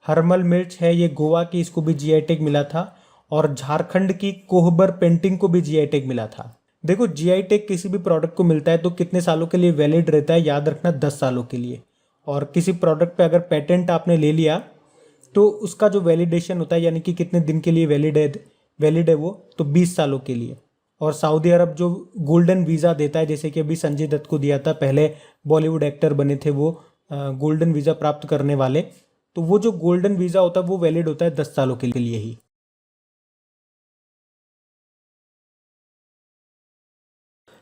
हरमल मिर्च है ये गोवा की, इसको भी जीआई टैग मिला था। और झारखंड की कोहबर पेंटिंग को भी जीआई टैग मिला था। देखो जीआई टैग किसी भी प्रोडक्ट को मिलता है तो कितने सालों के लिए वैलिड रहता है? याद रखना 10 सालों के लिए। और किसी प्रोडक्ट पे अगर पेटेंट आपने ले लिया तो उसका जो वैलिडेशन होता है यानी कि कितने दिन के लिए वैलिड है वो, तो 20 सालों के लिए। और सऊदी अरब जो गोल्डन वीज़ा देता है, जैसे कि अभी संजय दत्त को दिया था, पहले बॉलीवुड एक्टर बने थे वो गोल्डन वीज़ा प्राप्त करने वाले, तो वो जो गोल्डन वीज़ा होता है वो वैलिड होता है 10 सालों के लिए ही।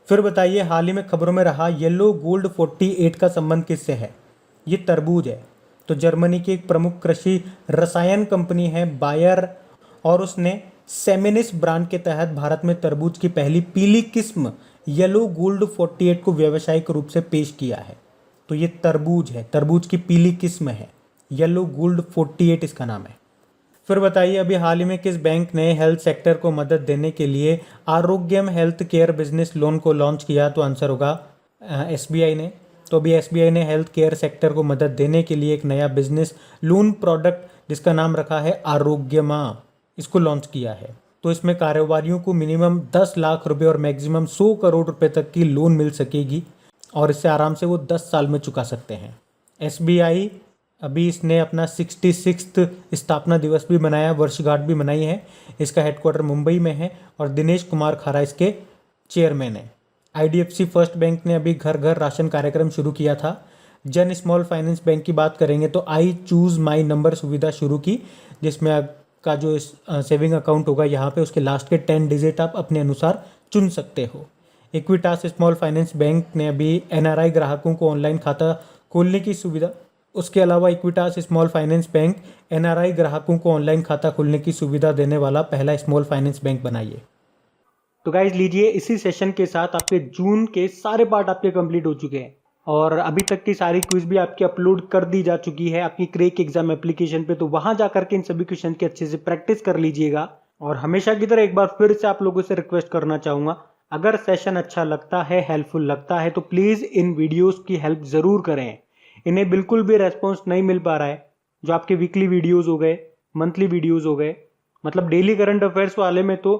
फिर बताइए हाल ही में खबरों में रहा येलो गोल्ड 48 का संबंध किससे है? ये तरबूज है। तो जर्मनी की एक प्रमुख कृषि रसायन कंपनी है बायर, और उसने सेमेनिस ब्रांड के तहत भारत में तरबूज की पहली पीली किस्म येलो गोल्ड 48 को व्यावसायिक रूप से पेश किया है। तो ये तरबूज है, तरबूज की पीली किस्म है, येलो गोल्ड 48 इसका नाम है। फिर बताइए अभी हाल ही में किस बैंक ने हेल्थ सेक्टर को मदद देने के लिए आरोग्यम हेल्थ केयर बिजनेस लोन को लॉन्च किया? तो आंसर होगा एसबीआई ने। तो अभी एसबीआई ने हेल्थ केयर सेक्टर को मदद देने के लिए एक नया बिजनेस लोन प्रोडक्ट जिसका नाम रखा है आरोग्यमा, इसको लॉन्च किया है। तो इसमें कारोबारियों को मिनिमम 10 लाख रुपए और मैक्सिमम 100 करोड़ रुपए तक की लोन मिल सकेगी, और इससे आराम से वो 10 साल में चुका सकते हैं। एसबीआई अभी इसने अपना 66वां स्थापना दिवस भी मनाया, वर्षगांठ भी मनाई है। इसका हेडक्वार्टर मुंबई में है और दिनेश कुमार खारा इसके चेयरमैन है। आईडीएफसी फर्स्ट बैंक ने अभी घर घर राशन कार्यक्रम शुरू किया था। जन स्मॉल फाइनेंस बैंक की बात करेंगे तो आई चूज़ माई नंबर सुविधा शुरू की, जिसमें आपका जो सेविंग अकाउंट होगा यहाँ पे उसके लास्ट के 10 डिजिट आप अपने अनुसार चुन सकते हो। इक्विटास स्मॉल फाइनेंस बैंक ने अभी एनआरआई ग्राहकों को ऑनलाइन खाता खोलने की सुविधा उसके अलावा Equitas small finance bank NRI ग्राहकों को ऑनलाइन खाता खोलने की सुविधा देने वाला पहला स्मॉल फाइनेंस बैंक बनाइए। तो गाइज लीजिए, इसी सेशन के साथ आपके जून के सारे पार्ट आपके कंप्लीट हो चुके हैं और अभी तक की सारी क्विज भी आपकी अपलोड कर दी जा चुकी है आपकी क्रैक एग्जाम एप्लीकेशन पे। तो वहां जाकर के इन सभी क्वेश्चन की अच्छे से प्रैक्टिस कर लीजिएगा। और हमेशा की तरह एक बार फिर से आप लोगों से रिक्वेस्ट करना चाहूंगा, अगर सेशन अच्छा लगता है, हेल्पफुल लगता है, तो प्लीज इन वीडियोस की हेल्प जरूर करें। इन्हें बिल्कुल भी रेस्पॉन्स नहीं मिल पा रहा है। जो आपके वीकली वीडियोज हो गए, मंथली वीडियोज हो गए, मतलब डेली करंट अफेयर्स वाले में तो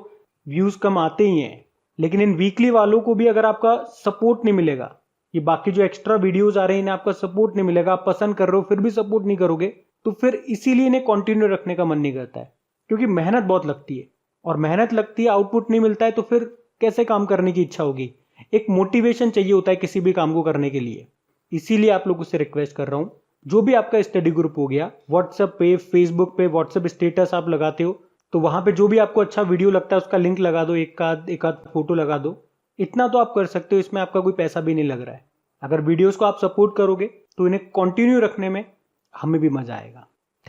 व्यूज कम आते ही हैं, लेकिन इन वीकली वालों को भी अगर आपका सपोर्ट नहीं मिलेगा, ये बाकी जो एक्स्ट्रा वीडियोस आ रहे हैं इन्हें आपका सपोर्ट नहीं मिलेगा, आप पसंद कर रहे हो फिर भी सपोर्ट नहीं करोगे, तो फिर इसीलिए इन्हें कंटिन्यू रखने का मन नहीं करता है। क्योंकि मेहनत बहुत लगती है और मेहनत लगती है, आउटपुट नहीं मिलता है, तो फिर कैसे काम करने की इच्छा होगी। एक मोटिवेशन चाहिए होता है किसी भी काम को करने के लिए। इसीलिए आप लोगों से रिक्वेस्ट कर रहा हूं, जो भी आपका स्टडी ग्रुप हो गया, व्हाट्सएप पे, फेसबुक पे, व्हाट्सएप स्टेटस आप लगाते हो, तो वहां पे जो भी आपको अच्छा वीडियो लगता है उसका लिंक लगा दो, एक आध फोटो लगा दो। इतना तो आप कर सकते हो, इसमें आपका कोई पैसा भी नहीं लग रहा है। अगर वीडियोस को आप सपोर्ट करोगे तो इन्हें कंटिन्यू रखने में हमें भी मजा आएगा।